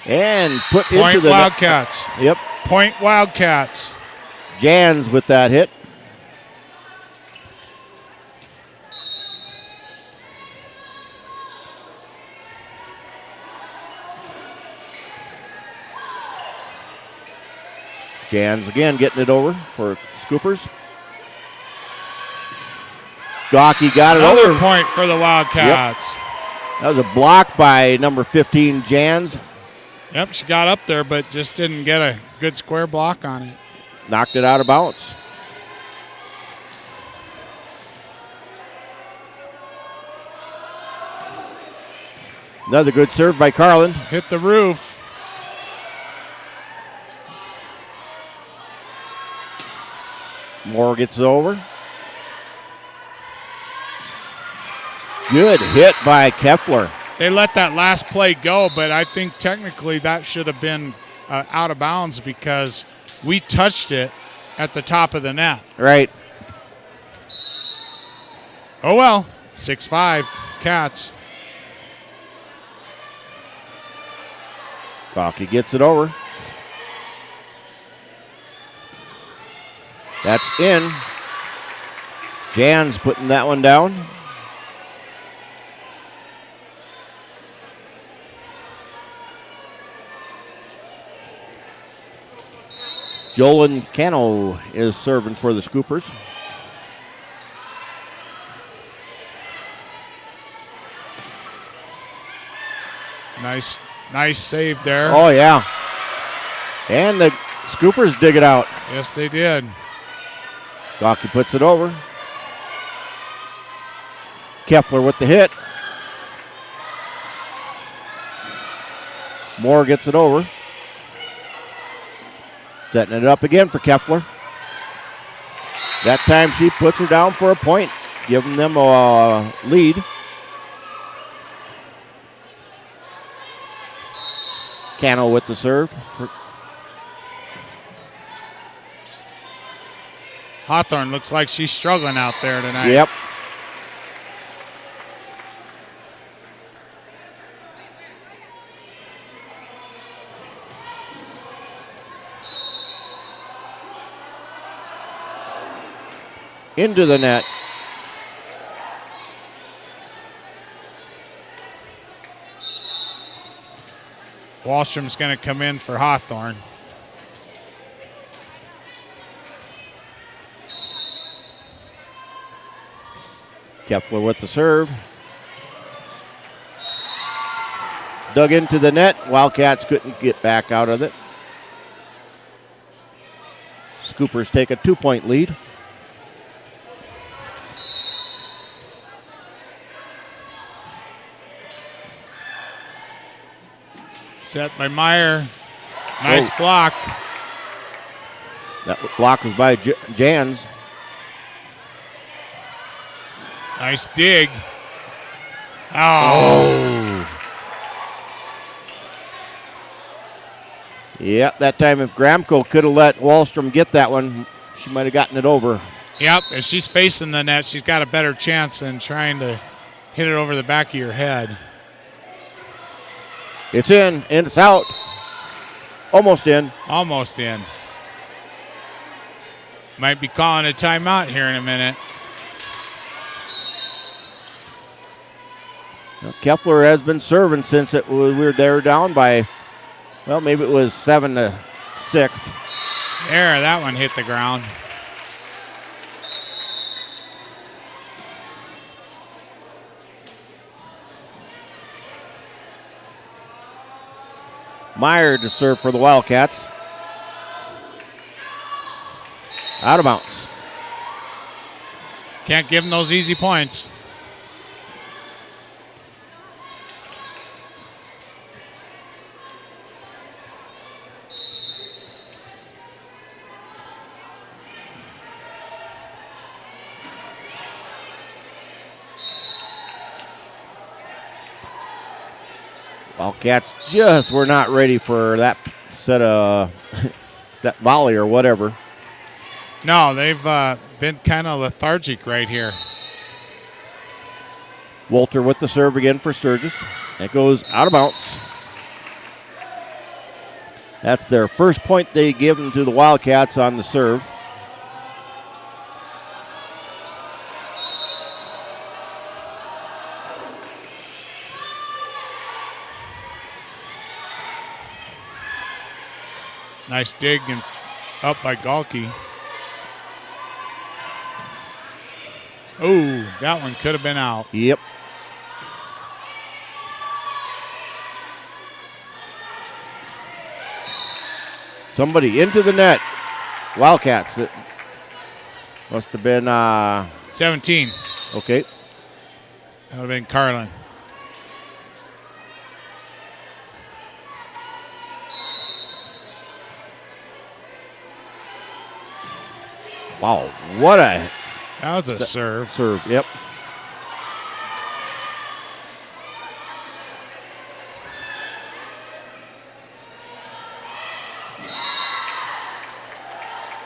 And put Point into the Wildcats. Net. Yep. Point Wildcats. Jans with that hit. Jans again getting it over for Scoopers. Gawke got it Another over. point for the Wildcats. Yep. That was a block by number 15, Jans. Yep, she got up there, but just didn't get a good square block on it. Knocked it out of bounds. Another good serve by Carlin. Hit the roof. Moore gets it over. Good hit by Keffler. They let that last play go, but I think technically that should have been out of bounds because we touched it at the top of the net. Right. Oh, well. 6-5, Cats. Gawke gets it over. That's in. Jan's putting that one down. Jolyn Cano is serving for the Scoopers. Nice save there. Oh, yeah. And the Scoopers dig it out. Yes, they did. Gawke puts it over. Keffler with the hit. Moore gets it over. Setting it up again for Keffler. That time she puts her down for a point, giving them a lead. Cano with the serve. Hawthorne looks like she's struggling out there tonight. Yep. Into the net. Wallstrom's going to come in for Hawthorne. Keffler with the serve. Dug into the net. Wildcats couldn't get back out of it. Scoopers take a 2-point lead. Set by Meyer. Nice block. That block was by Jans. Nice dig. Oh. Yeah, that time if Gramco could have let Wallstrom get that one, she might have gotten it over. Yep, if she's facing the net, she's got a better chance than trying to hit it over the back of your head. It's in, and it's out. Almost in. Almost in. Might be calling a timeout here in a minute. Well, Keffler has been serving since we were down by, well, maybe it was 7-6. There, that one hit the ground. Meyer to serve for the Wildcats. Out of bounds. Can't give them those easy points. Wildcats just were not ready for that set of that volley or whatever. No, they've been kind of lethargic right here. Wolter with the serve again for Sturgis. It goes out of bounds. That's their first point they give them to the Wildcats on the serve. Nice dig and up by Gawke. Oh, that one could have been out. Yep. Somebody into the net. Wildcats. It must have been 17. Okay. That would have been Carlin. Wow, what a... That was a serve. Serve, yep.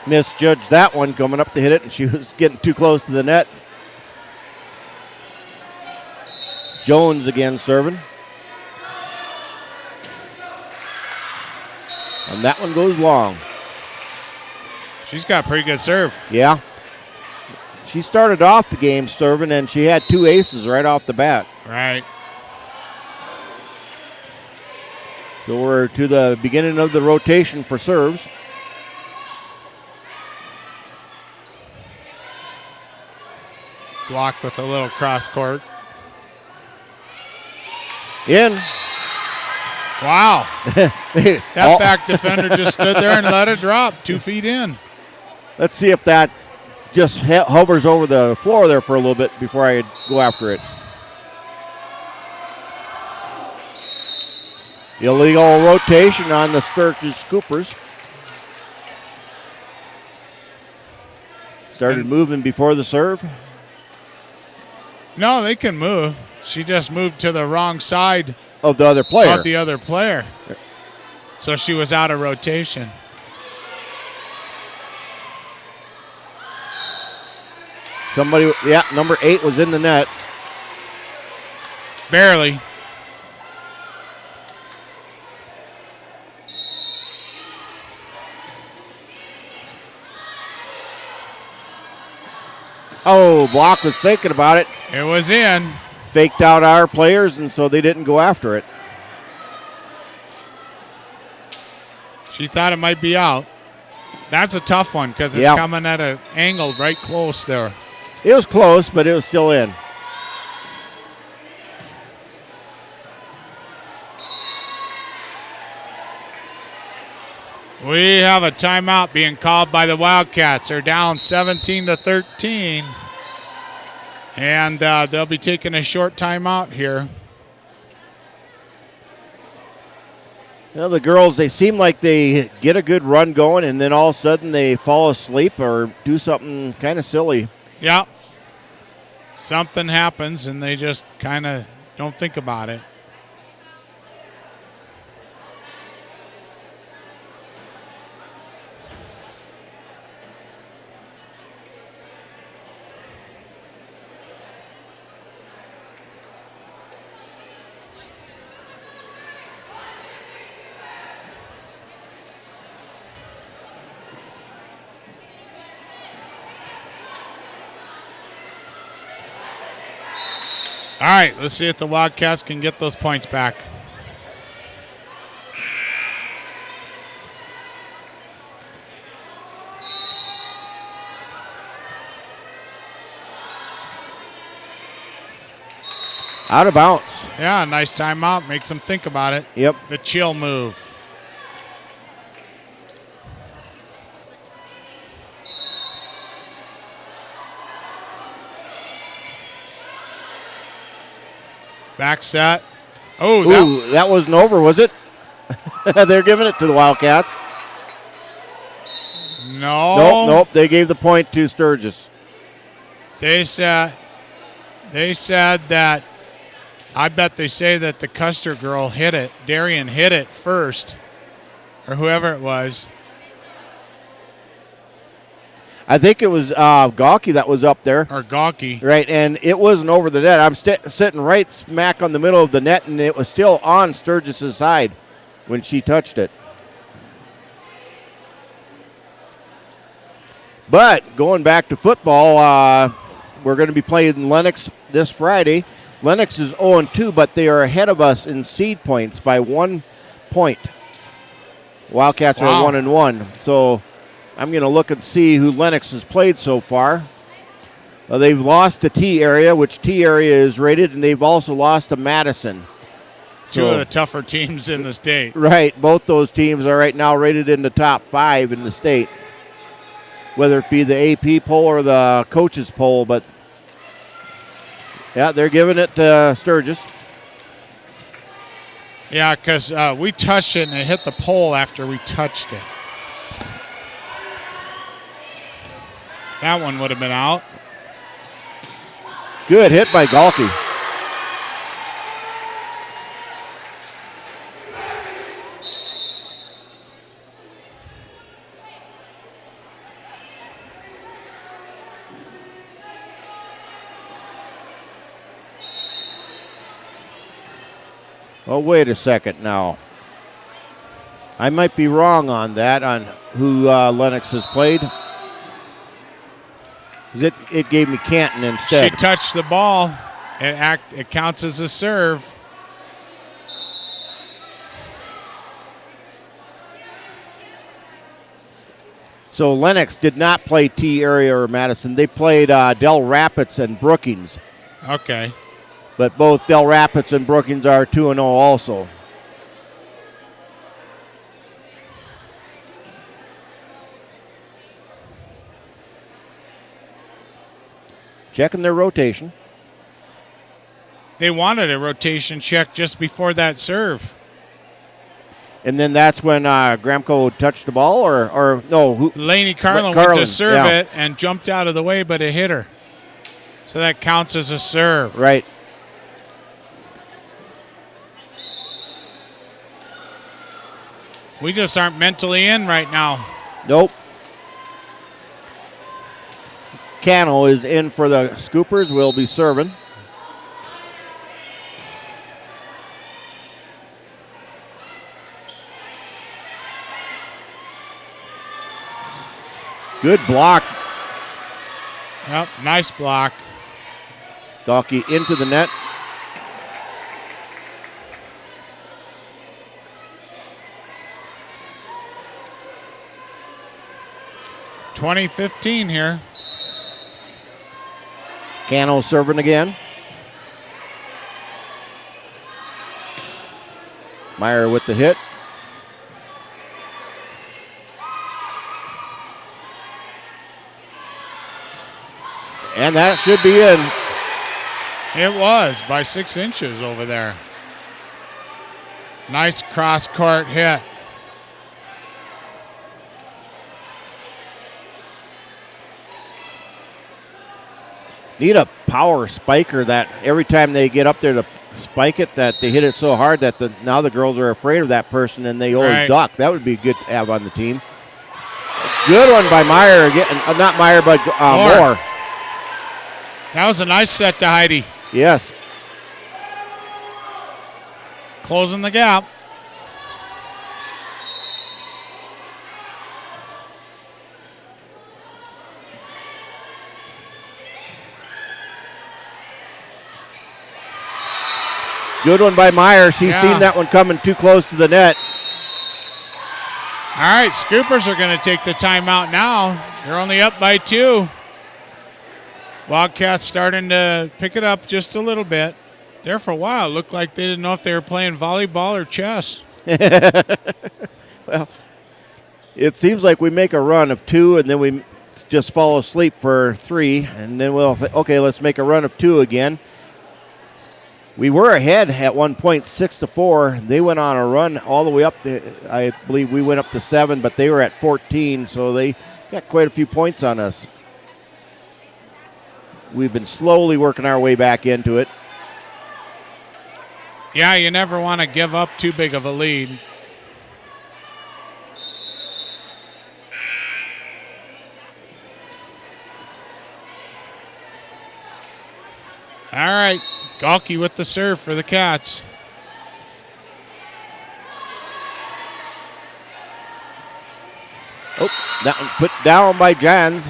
Misjudged that one coming up to hit it, and she was getting too close to the net. Jones again serving. And that one goes long. She's got pretty good serve. Yeah. She started off the game serving, and she had two aces right off the bat. Right. So we're to the beginning of the rotation for serves. Blocked with a little cross court. In. Wow. That back defender just stood there and let it drop 2 feet in. Let's see if that just hovers over the floor there for a little bit before I go after it. Illegal rotation on the Sturgis Scoopers. Started moving before the serve. No, they can move. She just moved to the wrong side of the other player. So she was out of rotation. Somebody, number 8 was in the net. Barely. Oh, Block was thinking about it. It was in. Faked out our players, and so they didn't go after it. She thought it might be out. That's a tough one because it's coming at an angle right close there. It was close, but it was still in. We have a timeout being called by the Wildcats. They're down 17-13. And they'll be taking a short timeout here. Well, the girls, they seem like they get a good run going, and then all of a sudden they fall asleep or do something kind of silly. Yeah. Something happens, and they just kind of don't think about it. All right, let's see if the Wildcats can get those points back. Out of bounds. Yeah, nice timeout. Makes them think about it. Yep. The chill move. Back set. Oh, that wasn't over, was it? They're giving it to the Wildcats. No. Nope. They gave the point to Sturgis. They said that, I bet they say that the Custer girl hit it. Darian hit it first, or whoever it was. I think it was Gawke that was up there. Or Gawke. Right, and it wasn't over the net. I'm sitting right smack on the middle of the net, and it was still on Sturgis' side when she touched it. But going back to football, we're going to be playing Lennox this Friday. Lennox is 0-2, but they are ahead of us in seed points by 1 point. Wildcats are 1-1. So I'm going to look and see who Lennox has played so far. They've lost to T area, which T area is rated, and they've also lost to Madison. Two of the tougher teams in the state. Right. Both those teams are right now rated in the top 5 in the state, whether it be the AP poll or the coaches poll. But, yeah, they're giving it to Sturgis. Yeah, because we touched it, and it hit the pole after we touched it. That one would have been out. Good hit by Gawke. Oh, wait a second now. I might be wrong on that, on who Lennox has played. It gave me Canton instead. She touched the ball. It counts as a serve. So Lennox did not play T area or Madison. They played Del Rapids and Brookings. Okay. But both Del Rapids and Brookings are 2-0 also. checking their rotation. They wanted a rotation check just before that serve. And then that's when Gramco touched the ball, or no? Laney Carlin went to serve it and jumped out of the way, but it hit her. So that counts as a serve. Right. We just aren't mentally in right now. Nope. Cano is in for the Scoopers. Will be serving. Good block. Yep, nice block. Gawke into the net. .2015 here. Cano serving again. Meyer with the hit. And that should be in. It was by 6 inches over there. Nice cross-court hit. Need a power spiker that every time they get up there to spike it, that they hit it so hard that now the girls are afraid of that person and they always duck. That would be good to have on the team. Good one by Meyer again. Not Meyer, but Moore. That was a nice set to Heidi. Yes. Closing the gap. Good one by Meyer. She's seen that one coming too close to the net. All right, Scoopers are going to take the timeout now. They're only up by 2. Wildcats starting to pick it up just a little bit. There for a while, it looked like they didn't know if they were playing volleyball or chess. Well, it seems like we make a run of 2 and then we just fall asleep for 3, and then we'll okay, let's make a run of 2 again. We were ahead at one point, 6-4. They went on a run all the way up. I believe we went up to 7, but they were at 14, so they got quite a few points on us. We've been slowly working our way back into it. Yeah, you never want to give up too big of a lead. All right, Gawke with the serve for the Cats. Oh, that one put down by Jans.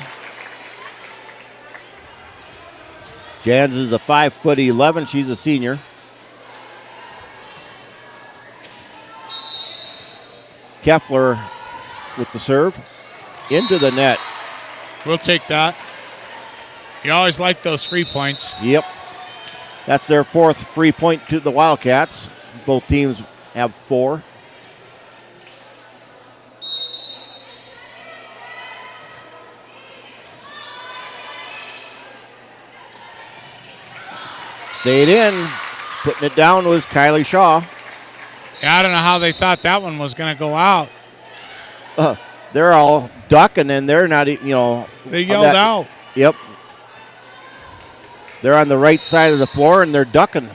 Jans is a 5'11". She's a senior. Keffler with the serve into the net. We'll take that. You always like those free points. Yep. That's their 4th free point to the Wildcats. Both teams have 4. Stayed in. Putting it down was Kylie Shaw. Yeah, I don't know how they thought that one was going to go out. They're all ducking, and they're not, They yelled out. Yep. They're on the right side of the floor, and they're ducking.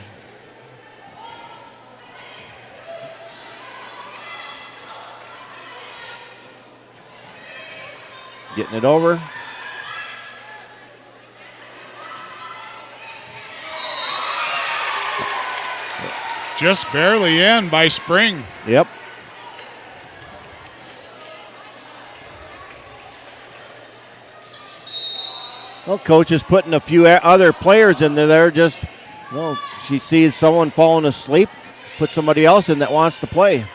Getting it over. Just barely in by Spring. Yep. Well, coach is putting a few other players in there. They're just, she sees someone falling asleep, put somebody else in that wants to play.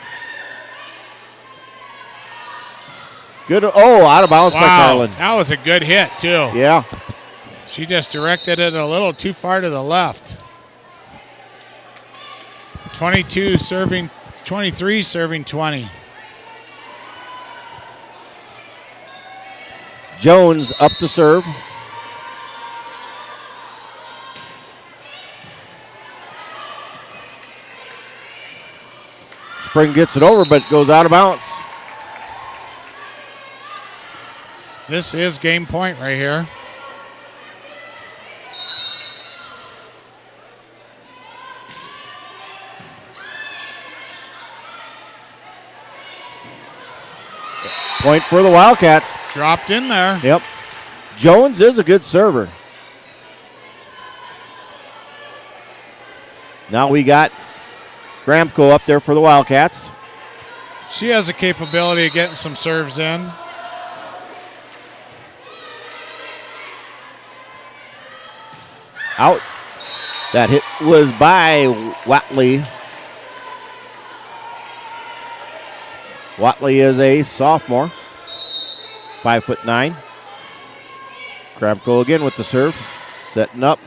Good. Oh, out of bounds by Carlin. That was a good hit, too. Yeah. She just directed it a little too far to the left. 23 serving 20. Jones up to serve. Spring gets it over, but goes out of bounds. This is game point right here. Point for the Wildcats. Dropped in there. Yep. Jones is a good server. Now we got Gramco up there for the Wildcats. She has the capability of getting some serves in. Out. That hit was by Watley. Watley is a sophomore, 5'9". Gramco again with the serve, setting up.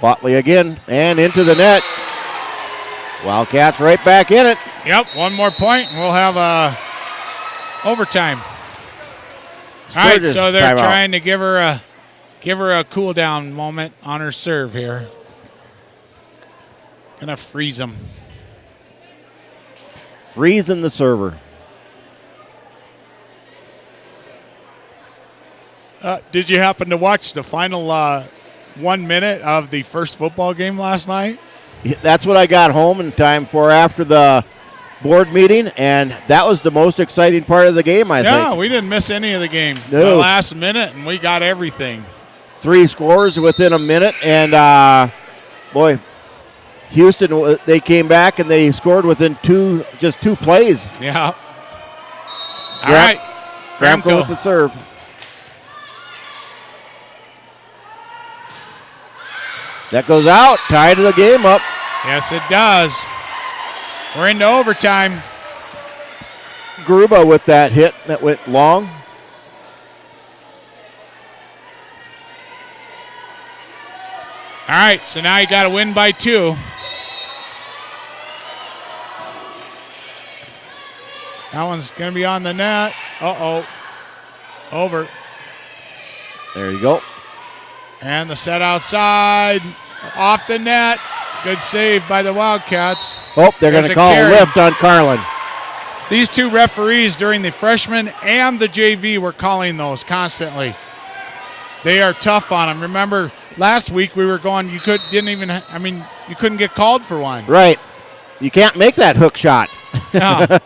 Watley again, and into the net. Wildcats right back in it. Yep, one more point, and we'll have overtime. All right, so they're trying to give her a cool down moment on her serve here. Gonna freeze them. Freezing the server. Did you happen to watch the final 1 minute of the first football game last night? That's what I got home in time for after the board meeting, and that was the most exciting part of the game, I think. Yeah, we didn't miss any of the game. No. The last minute, and we got everything. 3 scores within a minute, and boy, Houston, they came back and they scored within just two plays. Yeah. All right. Gramco with the serve. That goes out, tied the game up. Yes, it does. We're into overtime. Gruba with that hit that went long. All right, so now you got to win by 2. That one's going to be on the net. Uh-oh. Over. There you go. And the set outside. Off the net. Good save by the Wildcats. Oh, they're going to call a lift on Carlin. These 2 referees during the freshman and the JV were calling those constantly. They are tough on them. Remember, last week we were going, you couldn't get called for one. Right. You can't make that hook shot. Yeah.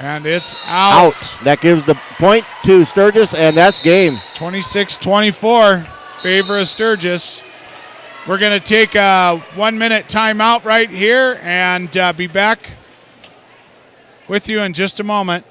And it's out. That gives the point to Sturgis, and that's game. 26-24, favor of Sturgis. We're going to take a 1-minute timeout right here and be back with you in just a moment.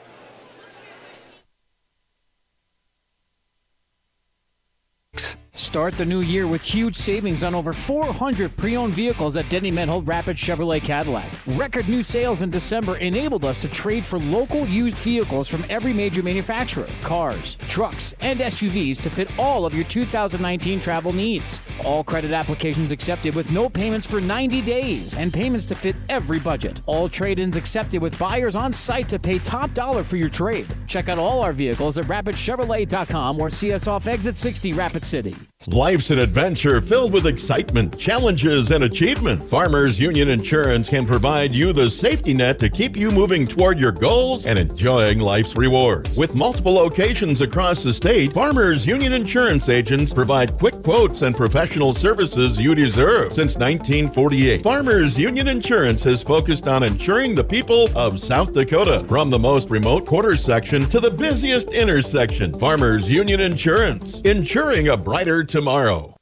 Start the new year with huge savings on over 400 pre-owned vehicles at Denny Menhold Rapid Chevrolet Cadillac. Record new sales in December enabled us to trade for local used vehicles from every major manufacturer. Cars, trucks, and SUVs to fit all of your 2019 travel needs. All credit applications accepted with no payments for 90 days and payments to fit every budget. All trade-ins accepted with buyers on site to pay top dollar for your trade. Check out all our vehicles at rapidchevrolet.com or see us off exit 60 Rapid City. Life's an adventure filled with excitement, challenges, and achievement. Farmers Union Insurance can provide you the safety net to keep you moving toward your goals and enjoying life's rewards. With multiple locations across the state, Farmers Union Insurance agents provide quick quotes and professional services you deserve. Since 1948, Farmers Union Insurance has focused on insuring the people of South Dakota. From the most remote quarter section to the busiest intersection, Farmers Union Insurance, insuring a brighter tomorrow.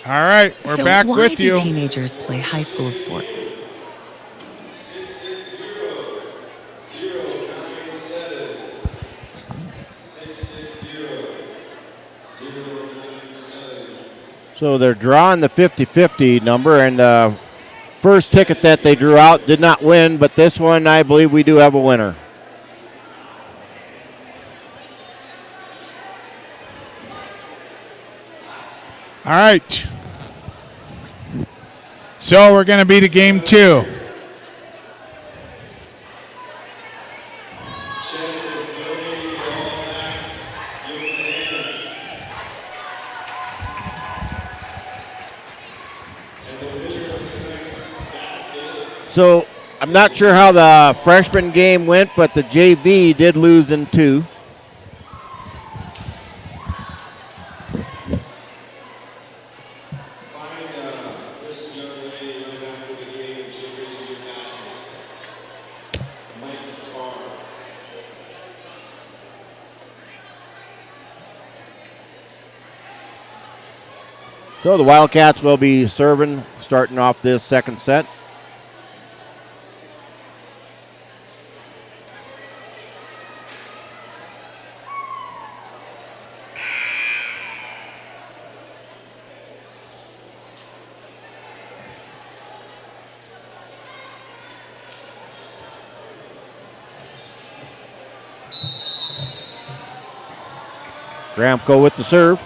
All right, we're back with you. Why do teenagers play high school sport? So they're drawing the 50-50 number, and the first ticket that they drew out did not win, but this one, I believe we do have a winner. All right. So we're going to be to game 2. So I'm not sure how the freshman game went, but the JV did lose in 2. This young lady right after the game, and she'll raise you your basket. Mike Carr. So the Wildcats will be serving, starting off this second set. Gramco with the serve.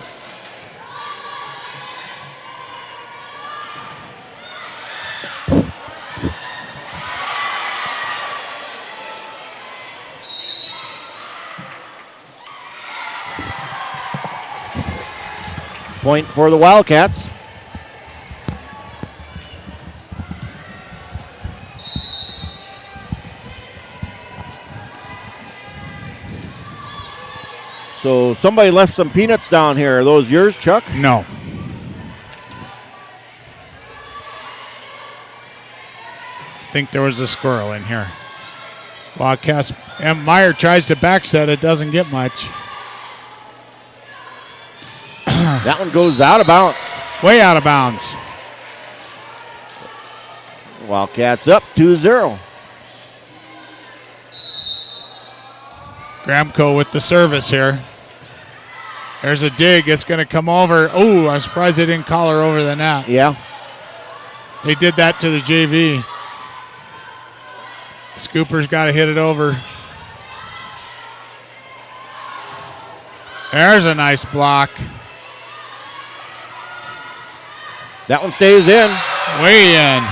Point for the Wildcats. So somebody left some peanuts down here. Are those yours, Chuck? No. I think there was a squirrel in here. Wildcats. And Meyer tries to backset. It doesn't get much. That one goes out of bounds. Way out of bounds. Wildcats up 2-0. Gramco with the service here. There's a dig. It's going to come over. Oh, I'm surprised they didn't call her over the net. Yeah. They did that to the JV. Scooper's got to hit it over. There's a nice block. That one stays in. Way in.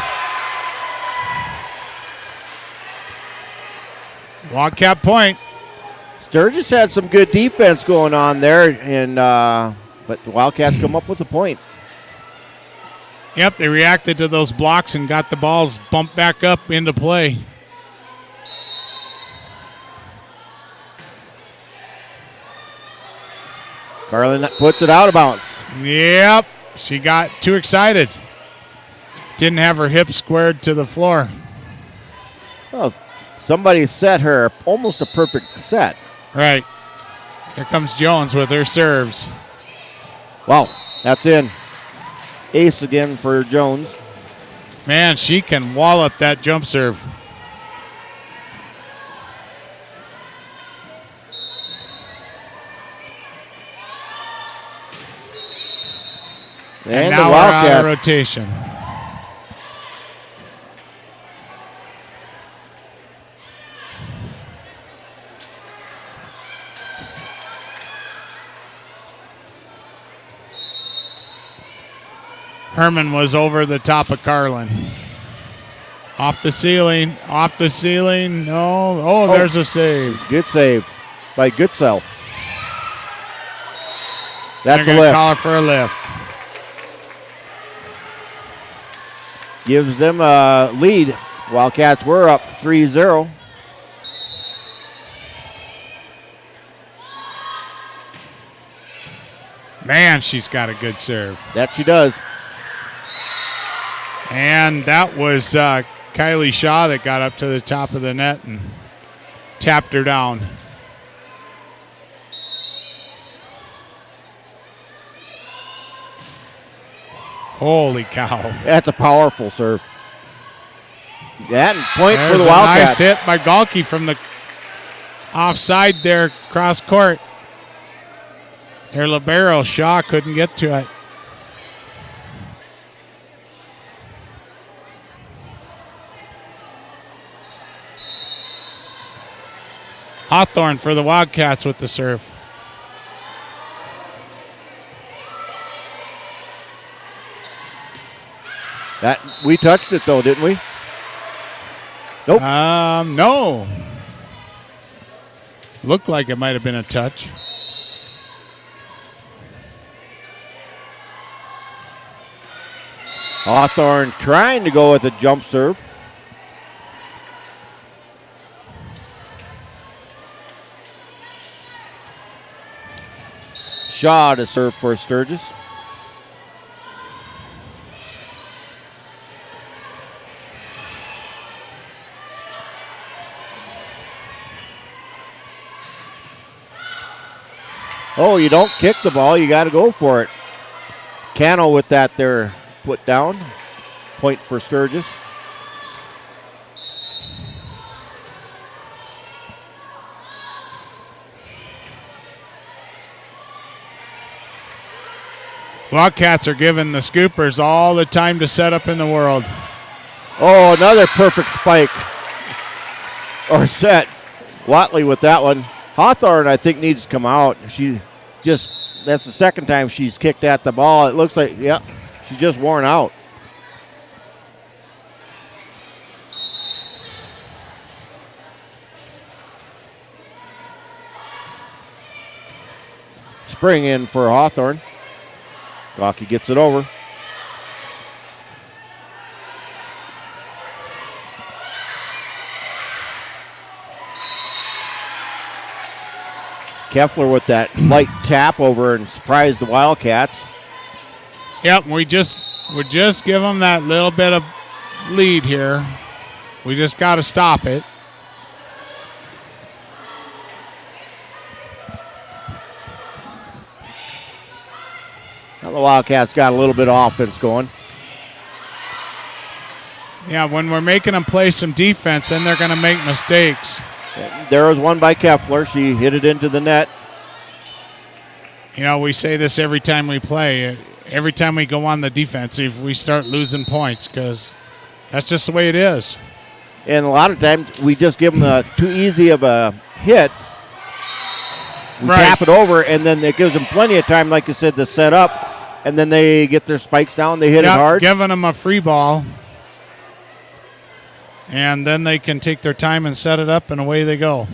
Wildcat point. Sturgis had some good defense going on there, and but the Wildcats come up with a point. Yep, they reacted to those blocks and got the balls bumped back up into play. Carlin puts it out of bounds. Yep, she got too excited. Didn't have her hips squared to the floor. Well, somebody set her almost a perfect set. Right. Here comes Jones with her serves. Wow, that's in. Ace again for Jones. Man, she can wallop that jump serve. And now we're out of rotation. Herman was over the top of Carlin. Off the ceiling, no. Oh, there's a save. Good save by Goodsell. That's They're a gonna lift. call her for a lift. Gives them a lead. Wildcats were up 3-0. Man, she's got a good serve. That she does. And that was Kylie Shaw that got up to the top of the net and tapped her down. Holy cow. That's a powerful serve. That and point There's for the a Wildcats. nice hit by Galke from the offside there, cross court. Their libero, Shaw, couldn't get to it. Hawthorne for the Wildcats with the serve. That we touched it though, didn't we? Nope. No. Looked like it might have been a touch. Hawthorne trying to go with a jump serve. Shaw to serve for Sturgis. Oh, you don't kick the ball, you got to go for it. Cano with that there put down. Point for Sturgis. Wildcats are giving the Scoopers all the time to set up in the world. Oh, another perfect spike. Or set. Watley with that one. Hawthorne, I think, needs to come out. That's the second time she's kicked at the ball. It looks like, yep, she's just worn out. Spring in for Hawthorne. Gawke gets it over. Keffler with that light tap over and surprised the Wildcats. Yep, we just give them that little bit of lead here. We just got to stop it. Now the Wildcats got a little bit of offense going. Yeah, when we're making them play some defense, then they're going to make mistakes. There was one by Keffler. She hit it into the net. You know, we say this every time we play. Every time we go on the defensive, we start losing points because that's just the way it is. And a lot of times we just give them too easy of a hit. We tap it over, and then it gives them plenty of time, like you said, to set up. And then they get their spikes down. They hit it hard. Giving them a free ball. And then they can take their time and set it up, and away they go.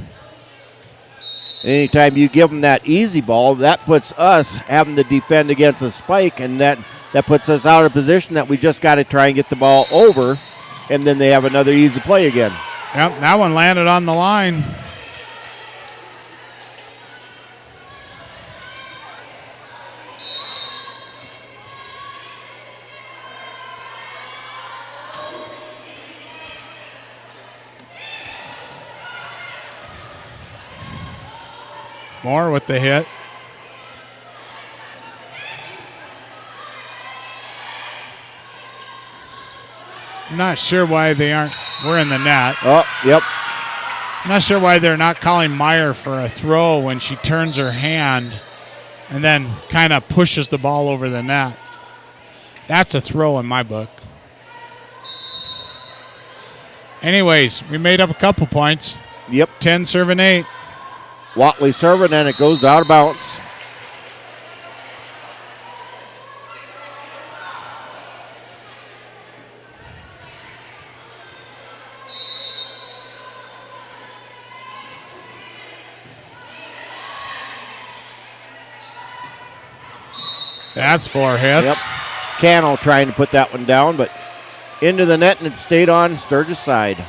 Anytime you give them that easy ball, that puts us having to defend against a spike, and that puts us out of position that we just got to try and get the ball over, and then they have another easy play again. Yep, that one landed on the line. Moore with the hit. I'm not sure why we're in the net. Oh, yep. I'm not sure why they're not calling Meyer for a throw when she turns her hand and then kind of pushes the ball over the net. That's a throw in my book. Anyways, we made up a couple points. Yep. 10 serving 8. Watley serving, and it goes out of bounds. That's 4 hits. Yep. Cano trying to put that one down, but into the net, and it stayed on Sturgis' side.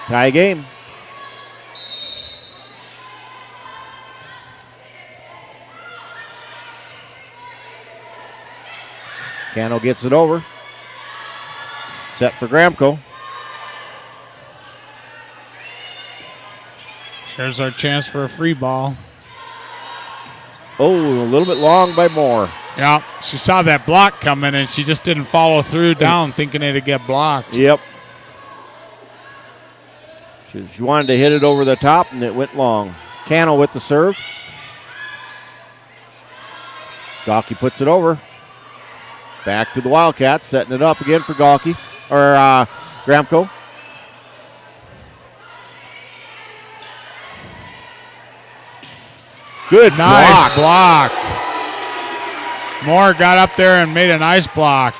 Tie game. Cano gets it over. Set for Gramco. Here's our chance for a free ball. Oh, a little bit long by Moore. Yeah, she saw that block coming, and she just didn't follow through down thinking it'd get blocked. Yep. She wanted to hit it over the top, and it went long. Cano with the serve. Gawke puts it over. Back to the Wildcats, setting it up again for Gawke, or Gramco. Good nice block. Moore got up there and made a nice block.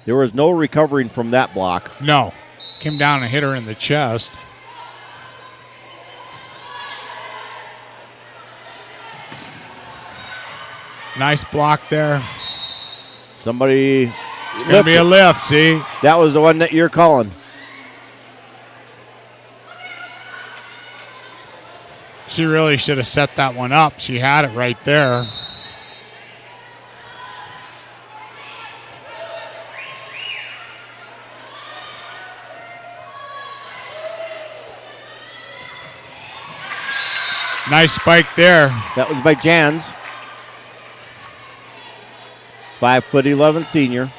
There was no recovering from that block. No. Came down and hit her in the chest. Nice block there. Somebody. It's going to be a lift, see? That was the one that you're calling. She really should have set that one up. She had it right there. Nice spike there. That was by Jans. 5'11" senior.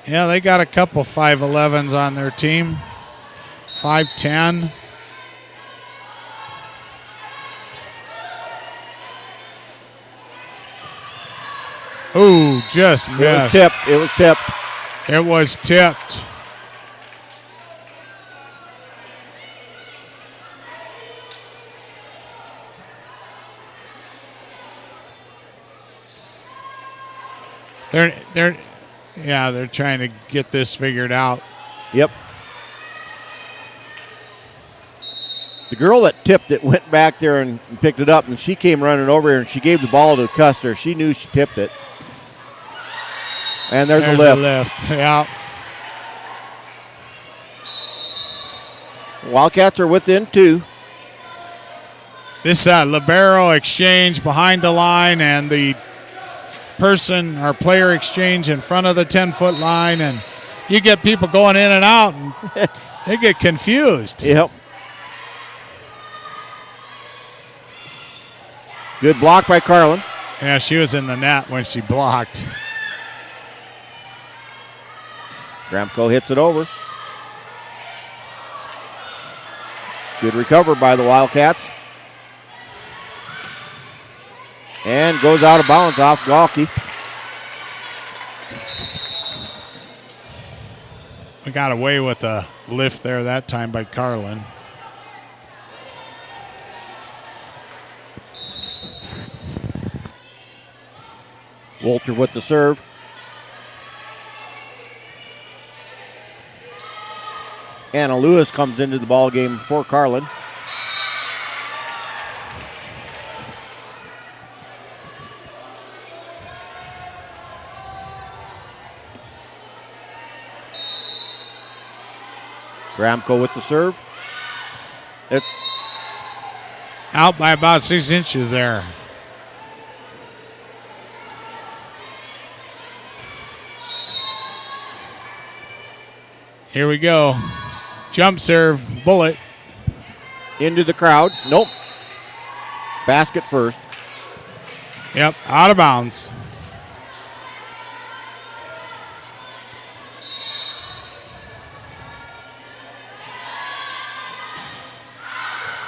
Yeah, they got a couple 5'11s on their team. 5'10". Ooh, just missed. It was tipped. It was tipped. It was tipped. They're trying to get this figured out. Yep. The girl that tipped it went back there and picked it up, and she came running over here, and she gave the ball to Custer. She knew she tipped it. And there's a lift. Yeah. Wildcats are within 2. This libero exchange behind the line and the person or player exchange in front of the 10-foot line, and you get people going in and out, and they get confused. Yep. Good block by Carlin. Yeah, she was in the net when she blocked. Gramco hits it over. Good recover by the Wildcats. And goes out of bounds off Galkey. We got away with a lift there that time by Carlin. Walter with the serve. Anna Lewis comes into the ball game for Carlin. Gramco with the serve. It's out by about 6 inches there. Here we go. Jump serve, bullet. Into the crowd. Nope. Basket first. Yep, out of bounds.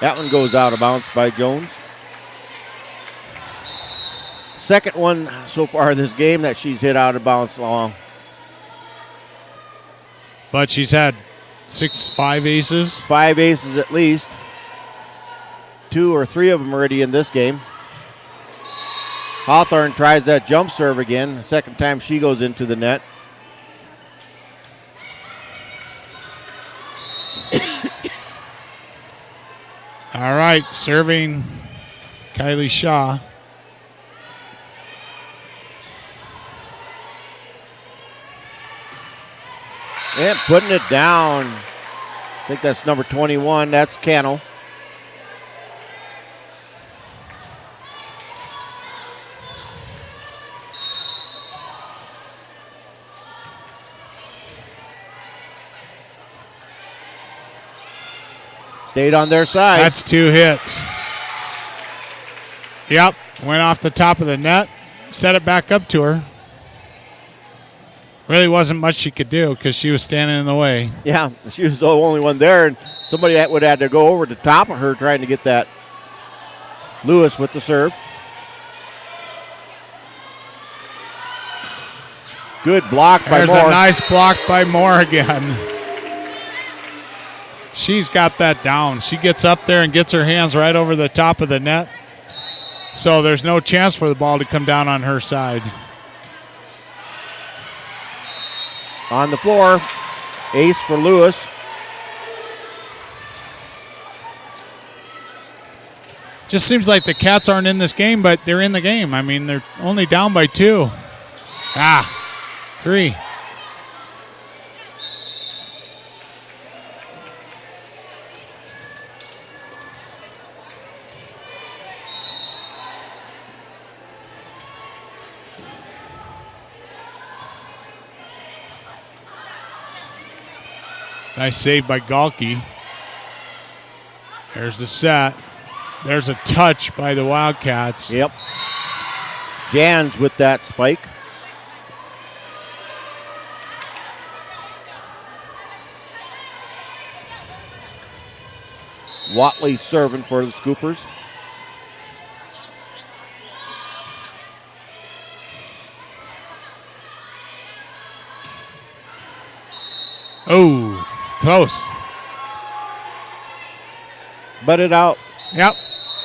That one goes out of bounds by Jones. Second one so far this game that she's hit out of bounds long. But she's had 5 aces. 5 aces at least. 2 or 3 of them already in this game. Hawthorne tries that jump serve again. The second time she goes into the net. All right, serving Kylie Shaw. And putting it down. I think that's number 21. That's Cannell. Stayed on their side. That's 2 hits. Yep, went off the top of the net, set it back up to her. Really wasn't much she could do because she was standing in the way. Yeah, she was the only one there, and somebody that would have to go over the top of her trying to get that. Lewis with the serve. Good block by Moore. There's a nice block by Moore again. She's got that down. She gets up there and gets her hands right over the top of the net. So there's no chance for the ball to come down on her side. On the floor, ace for Lewis. Just seems like the Cats aren't in this game, but they're in the game. I mean, they're only down by 2. 3. Nice save by Galke. There's the set. There's a touch by the Wildcats. Yep. Jans with that spike. Watley serving for the Scoopers. Oh, close. But it out. Yep.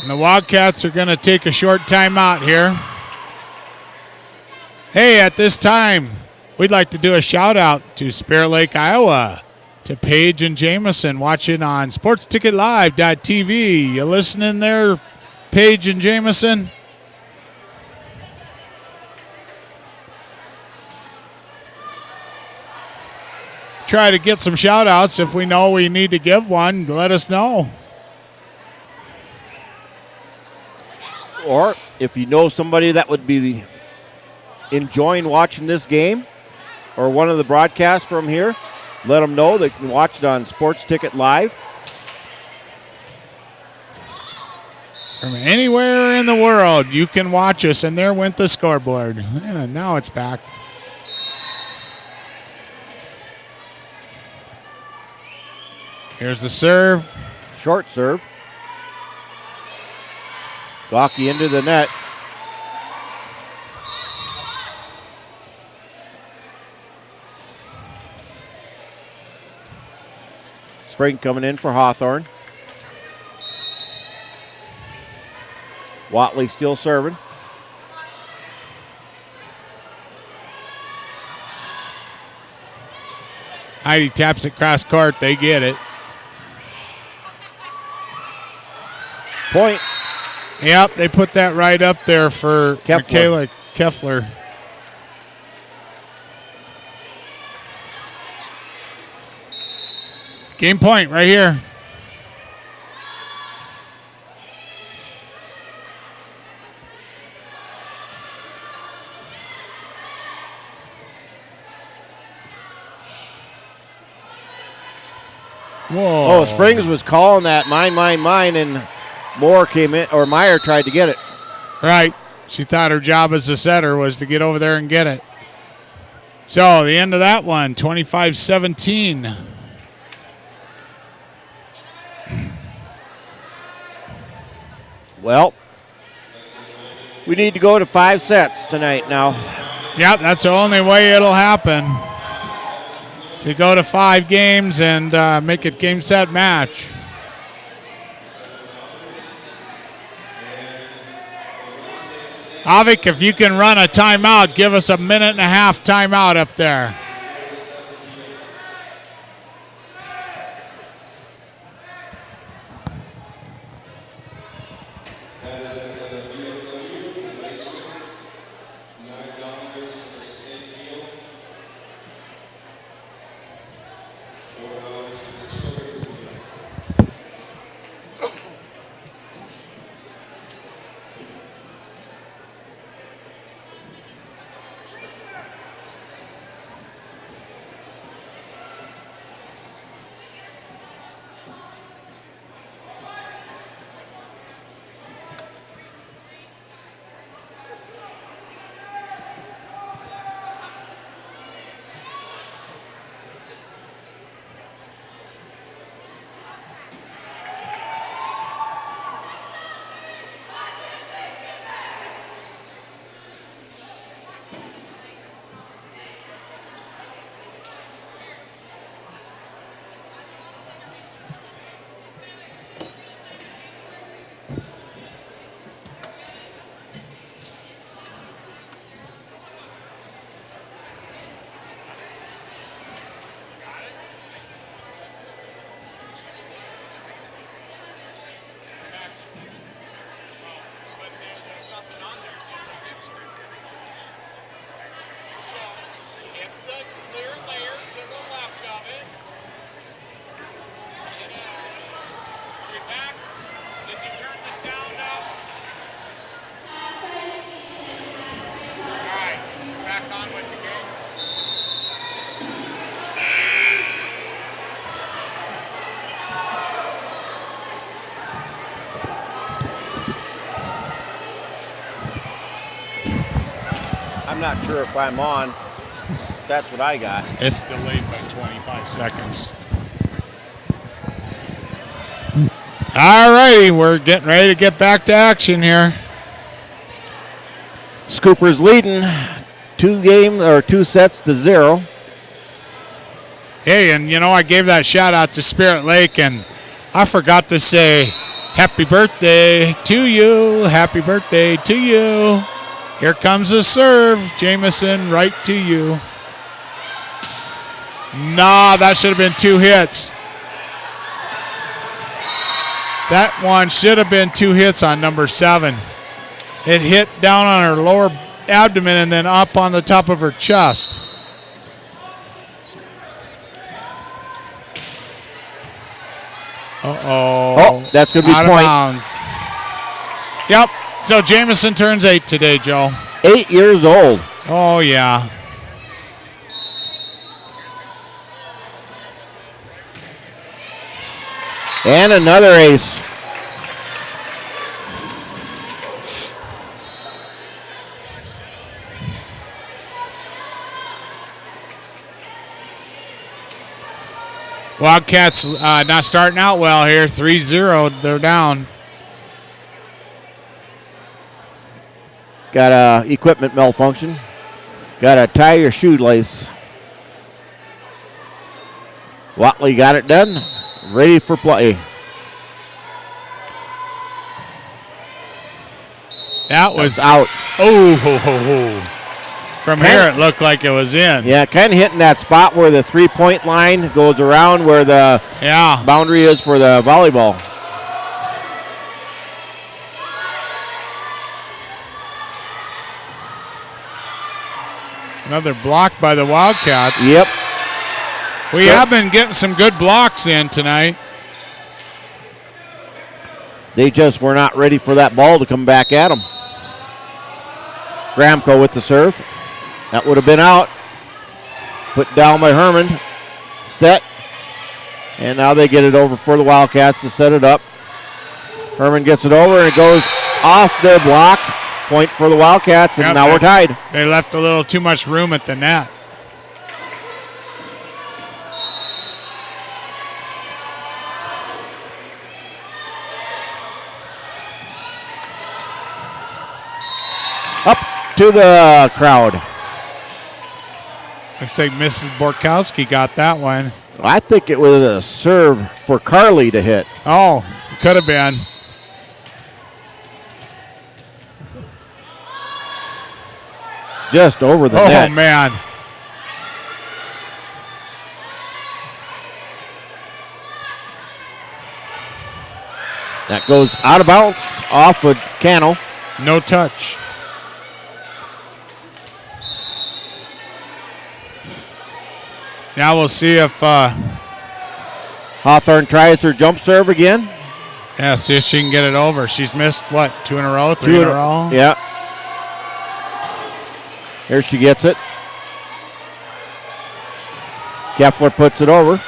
And the Wildcats are going to take a short timeout here. Hey, at this time, we'd like to do a shout out to Spirit Lake, Iowa, to Paige and Jameson watching on sportsticketlive.tv. You listening there, Paige and Jameson? Try to get some shout outs. If we know we need to give one, let us know. Or if you know somebody that would be enjoying watching this game or one of the broadcasts from here, let them know. They can watch it on Sports Ticket Live. From anywhere in the world, you can watch us, and there went the scoreboard. Yeah, now it's back. Here's the serve. Short serve. Galke into the net. Spring coming in for Hawthorne. Watley still serving. Heidi taps it cross court. They get it. Point. Yep, they put that right up there for Michaela Keffler. Game point right here. Whoa. Oh, Springs was calling that mine, and Moore came in, or Meyer tried to get it. Right. She thought her job as a setter was to get over there and get it. So the end of that one, 25-17. Well, we need to go to 5 sets tonight now. Yep, that's the only way it'll happen. So go to 5 games and make it game, set, match. Avik, if you can run a timeout, give us a 1.5-minute timeout up there. not sure if I'm on. That's what I got. It's delayed by 25 seconds. All righty, we're getting ready to get back to action here. Scoopers leading 2 sets to 0. Hey, and you know, I gave that shout out to Spirit Lake, and I forgot to say happy birthday to you. Happy birthday to you. Here comes the serve. Jamison, right to you. Nah, that should have been 2 hits. That one should have been 2 hits on number 7. It hit down on her lower abdomen and then up on the top of her chest. Uh-oh. Oh, that's going to be out point. Of bounds. Yep. So Jamison turns 8 today, Joe. 8 years old. Oh, yeah. And another ace. Wildcats not starting out well here. 3-0. They're down. Got a equipment malfunction. Got to tie your shoelace. Watley got it done. Ready for play. That was out. Oh, ho, ho, ho. From here, it looked like it was in. Yeah, kind of hitting that spot where the 3-point line goes around where the boundary is for the volleyball. Another block by the Wildcats. Yep. We have been getting some good blocks in tonight. They just were not ready for that ball to come back at them. Gramco with the serve. That would have been out. Put down by Herman. Set. And now they get it over for the Wildcats to set it up. Herman gets it over and it goes off their block. Point for the Wildcats, and now we're tied. They left a little too much room at the net. Up to the crowd. Looks like Mrs. Borkowski got that one. I think it was a serve for Carly to hit. Oh, could have been. Just over the net. Oh, man. That goes out of bounds off of Cannell. No touch. Now we'll see if Hawthorne tries her jump serve again. Yeah, see if she can get it over. She's missed, what, 2 in a row, 3 in a row? Yeah. Here she gets it. Keffler puts it over.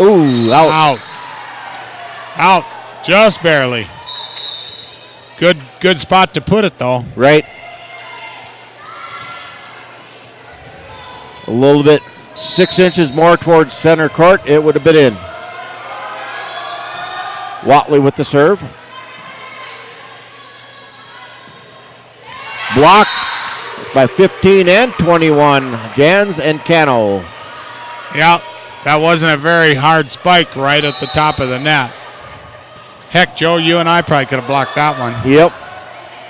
Ooh, out. Out. Out. Just barely. Good spot to put it, though. Right. A little bit, 6 inches more towards center court. It would have been in. Watley with the serve. Blocked by 15 and 21. Jans and Cano. Yeah, that wasn't a very hard spike right at the top of the net. Heck, Joe, you and I probably could have blocked that one. Yep.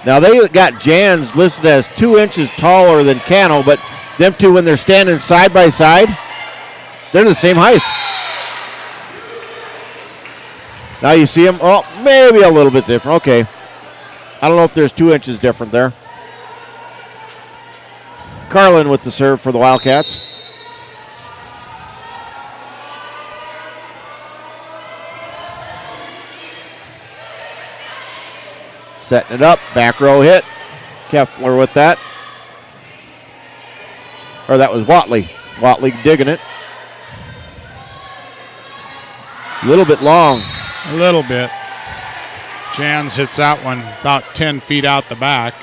Now they got Jans listed as 2 inches taller than Cano, but them two, when they're standing side by side, they're the same height. Now you see them, oh, maybe a little bit different. Okay. I don't know if there's 2 inches different there. Carlin with the serve for the Wildcats. Setting it up, back row hit. Keffler with that. Or that was Watley. Watley digging it. A little bit long. A little bit. Jans hits that one about 10 feet out the back.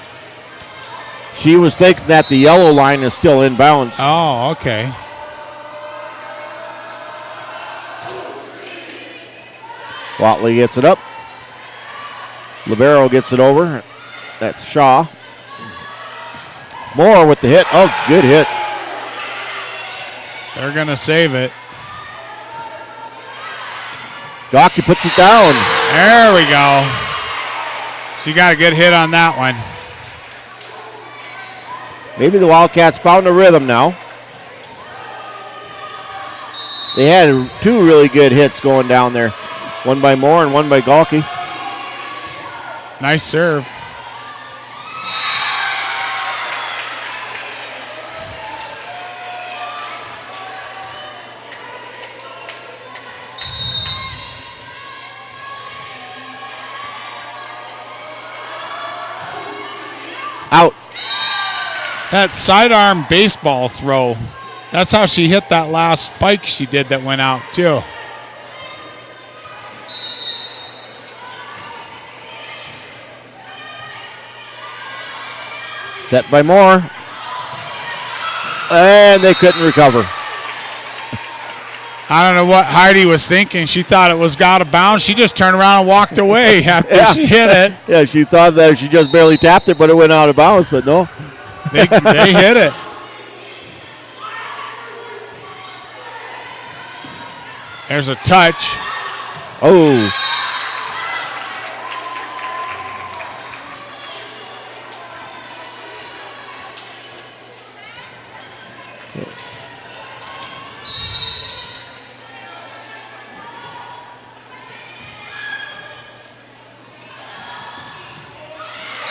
She was thinking that the yellow line is still in bounds. Oh, okay. Watley gets it up. Libero gets it over. That's Shaw. Moore with the hit. Oh, good hit. They're going to save it. Gawke puts it down. There we go. She got a good hit on that one. Maybe the Wildcats found a rhythm now. They had two really good hits going down there. One by Moore and one by Gawke. Nice serve. Out. That sidearm baseball throw. That's how she hit that last spike she did that went out, too. Set by Moore. And they couldn't recover. I don't know what Heidi was thinking. She thought it was out of bounds. She just turned around and walked away after she hit it. Yeah, she thought that she just barely tapped it, but it went out of bounds, but no. They hit it. There's a touch. Oh.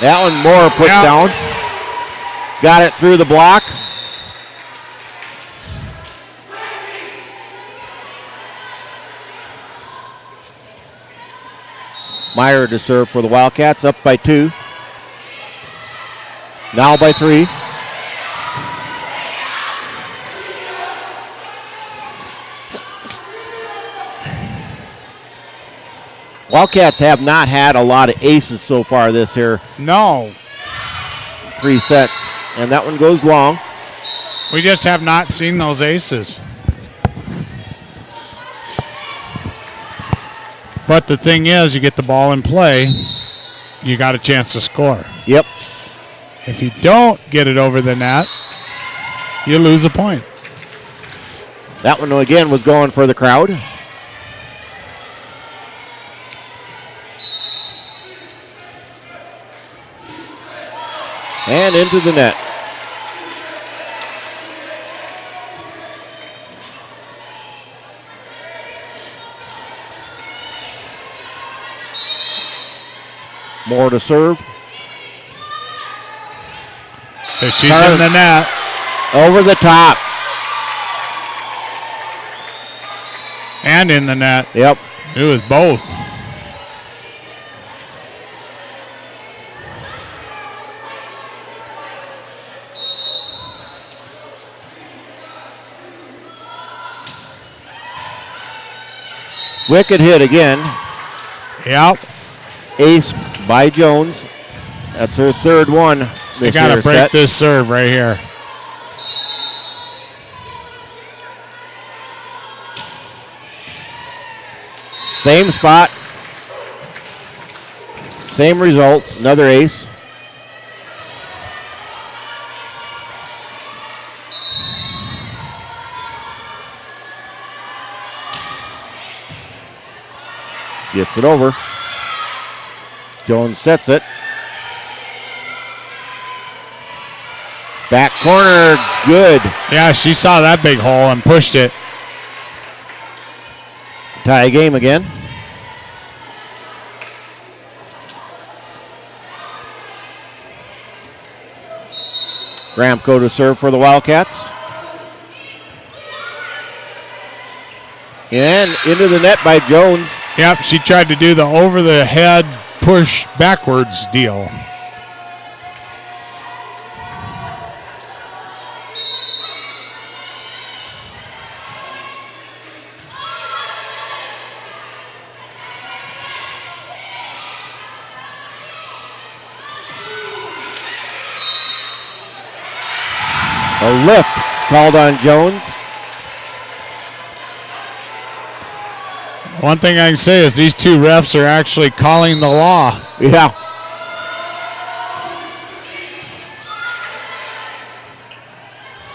That one Moore put down. Got it through the block. Meyer to serve for the Wildcats, up by 2. Now by 3. Wildcats have not had a lot of aces so far this year. No. 3 sets, and that one goes long. We just have not seen those aces. But the thing is, you get the ball in play, you got a chance to score. Yep. If you don't get it over the net, you lose a point. That one again was going for the crowd. And into the net. Moore to serve. She's in the net. Over the top. And in the net. Yep. It was both. Wicked hit again. Yep. Ace by Jones. That's her third one. They got to break this serve right here. Same spot. Same results. Another ace. Gets it over. Jones sets it. Back corner, good. Yeah, she saw that big hole and pushed it. Tie game again. Gramco to serve for the Wildcats. And into the net by Jones. Yep, she tried to do the over-the-head push backwards deal. A lift called on Jones. One thing I can say is these two refs are actually calling the law. Yeah.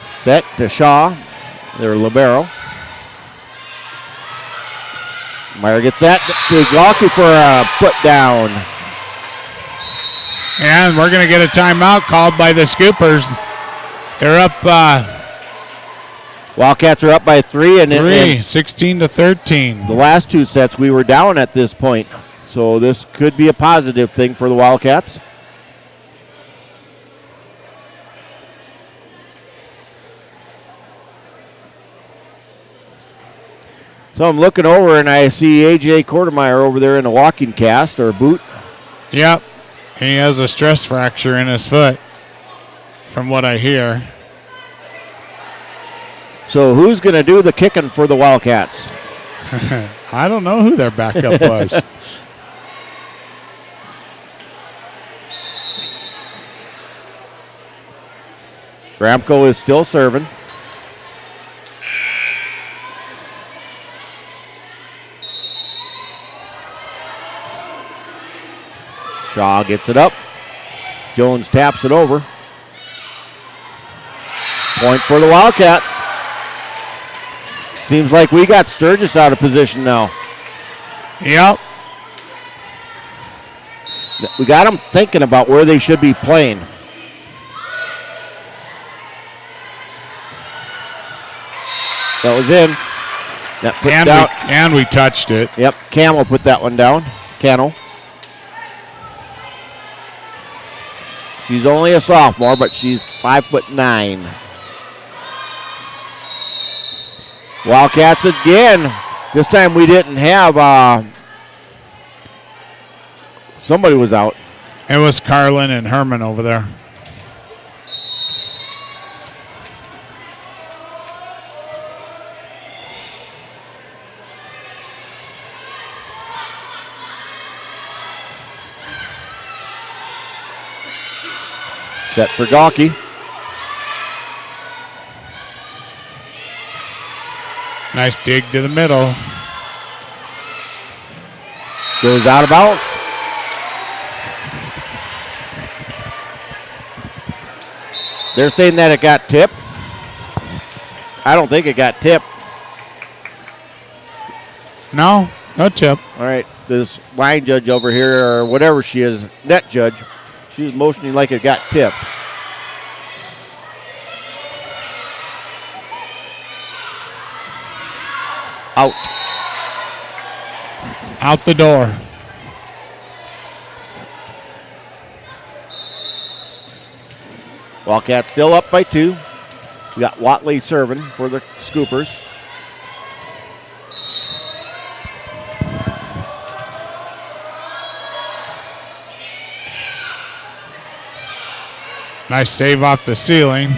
Set to Shaw. Their libero. Meyer gets that to Galki for a put down. And we're going to get a timeout called by the Scoopers. They're up. Wildcats are up by 3. And 16-13. The last two sets we were down at this point. So this could be a positive thing for the Wildcats. So I'm looking over and I see A.J. Kortemeyer over there in a walking cast or boot. Yep. He has a stress fracture in his foot, from what I hear. So who's going to do the kicking for the Wildcats? I don't know who their backup was. Gramko is still serving. Shaw gets it up. Jones taps it over. Point for the Wildcats. Seems like we got Sturgis out of position now. Yep. We got them thinking about where they should be playing. That was in. That put down. And we touched it. Yep, Camel put that one down. Cannell. She's only a sophomore, but she's 5'9". Wildcats again. This time we didn't have. Somebody was out. It was Carlin and Herman over there. Set for Galki. Nice dig to the middle. Goes out of bounds. They're saying that it got tipped. I don't think it got tipped. No tip. All right, this line judge over here, or whatever she is, net judge, she was motioning like it got tipped. Out. Out the door. Wildcats still up by 2. We got Watley serving for the Scoopers. Nice save off the ceiling.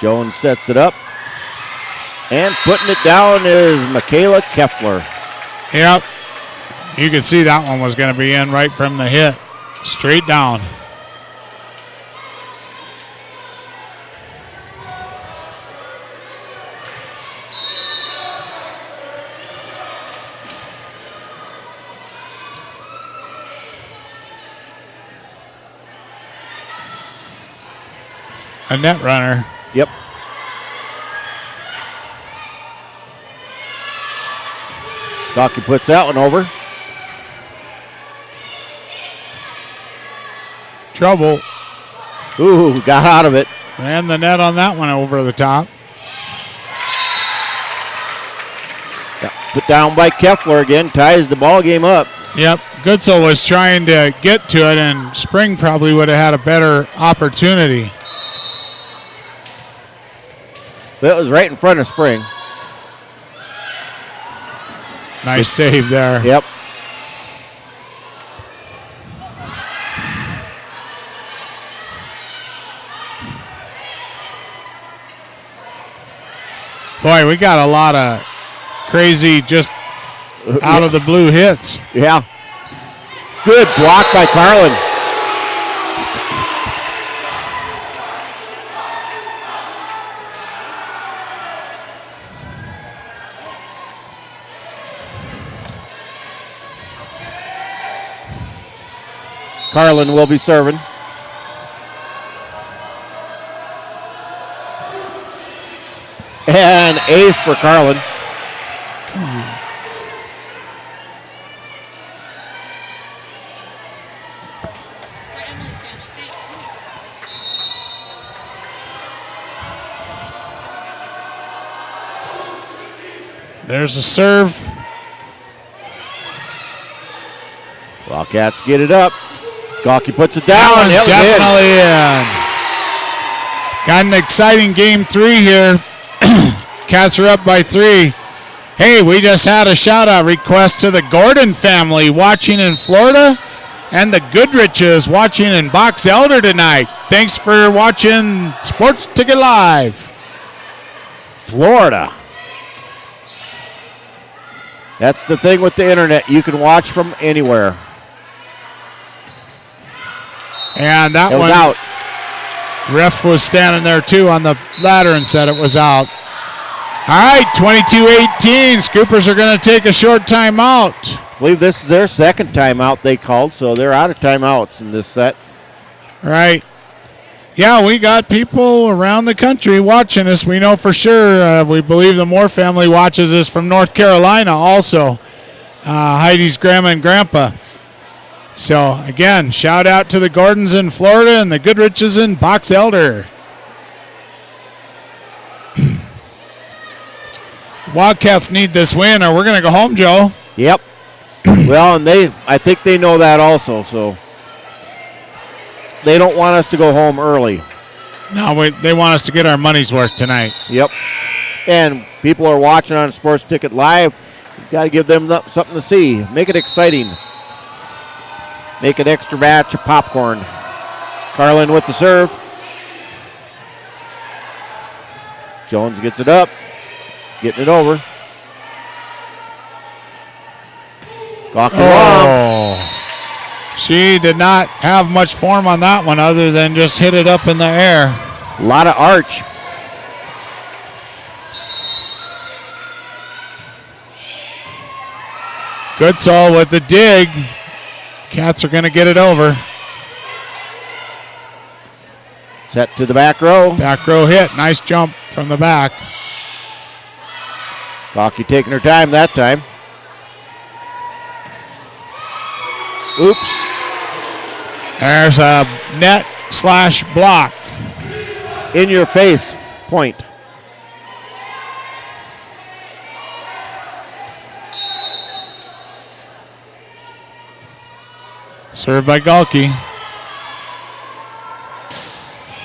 Jones sets it up. And putting it down is Michaela Keffler. Yep. You could see that one was going to be in right from the hit. Straight down. A net runner. Yep. Docky puts that one over. Trouble. Ooh, got out of it. And the net on that one over the top. Yep. Put down by Keffler again. Ties the ball game up. Yep. Goodsell was trying to get to it, and Spring probably would have had a better opportunity. That was right in front of Spring. Nice save there. Yep. Boy, we got a lot of crazy just out of the blue hits. Yeah. Good block by Carlin. Carlin will be serving. And ace for Carlin. Come on. There's a serve. Wildcats get it up. Gawke puts it down. That one's definitely in. Got an exciting game 3 here. Cats are up by 3. Hey, we just had a shout-out request to the Gordon family watching in Florida and the Goodriches watching in Box Elder tonight. Thanks for watching Sports Ticket Live. Florida. That's the thing with the internet. You can watch from anywhere. And that was one, out. Ref was standing there too on the ladder and said it was out. All right, 22-18. Scoopers are going to take a short timeout. I believe this is their second timeout they called, so they're out of timeouts in this set. Right. Yeah, we got people around the country watching us. We know for sure. We believe the Moore family watches us from North Carolina also. Heidi's grandma and grandpa. So, again, shout out to the Gordons in Florida and the Goodriches in Box Elder. Wildcats need this win or we're going to go home, Joe. Yep. Well, and I think they know that also, so they don't want us to go home early. No, they want us to get our money's worth tonight. Yep. And people are watching on Sports Ticket Live. You've got to give them something to see. Make it exciting. Make an extra batch of popcorn. Carlin with the serve. Jones gets it up. Getting it over. She did not have much form on that one other than just hit it up in the air. A lot of arch. Goodsall with the dig. Cats are going to get it over. Set to the back row. Back row hit. Nice jump from the back. Gawke taking her time that time. Oops. There's a net / block. In your face point. Served by Gawke.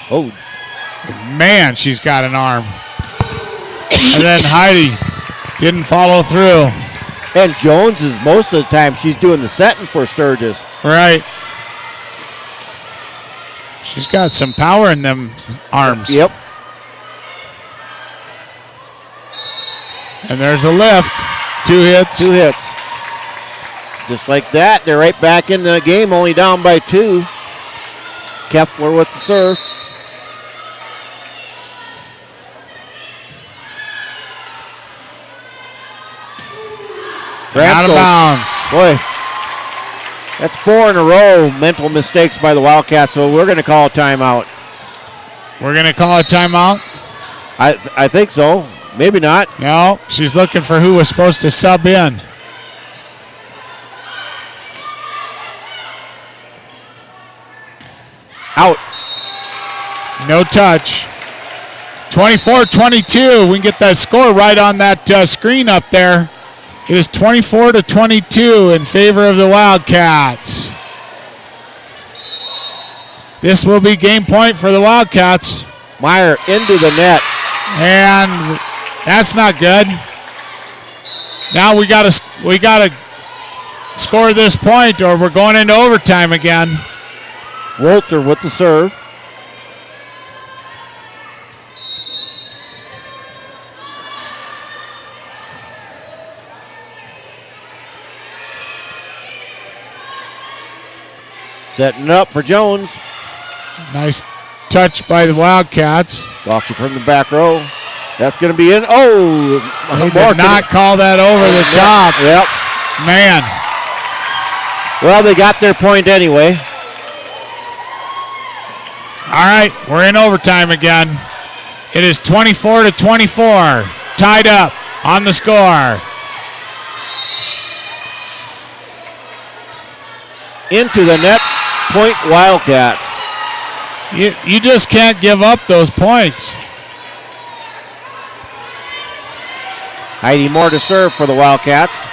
Oh. Man, she's got an arm. And then Heidi didn't follow through. And Jones is most of the time she's doing the setting for Sturgis. Right. She's got some power in them arms. Yep. And there's a lift. 2 hits. 2 hits. Just like that, they're right back in the game, only down by 2. Kepler with the serve. Out of bounds. Boy, that's 4 in a row mental mistakes by the Wildcats, so we're going to call a timeout. We're going to call a timeout? I think so. Maybe not. No, she's looking for who was supposed to sub in. Out. No touch. 24-22. We can get that score right on that screen up there. It is 24-22 in favor of the Wildcats. This will be game point for the Wildcats. Meyer into the net. And that's not good. Now we gotta score this point or we're going into overtime again. Wolter with the serve. Setting up for Jones. Nice touch by the Wildcats. Gawke from the back row. That's going to be in. Oh! They did not call that over the top. Yep. Man. Well, they got their point anyway. right, we're in overtime again. It is 24-24. Tied up on the score. Into the net, point Wildcats. You just can't give up those points. Heidi Moore to serve for the Wildcats.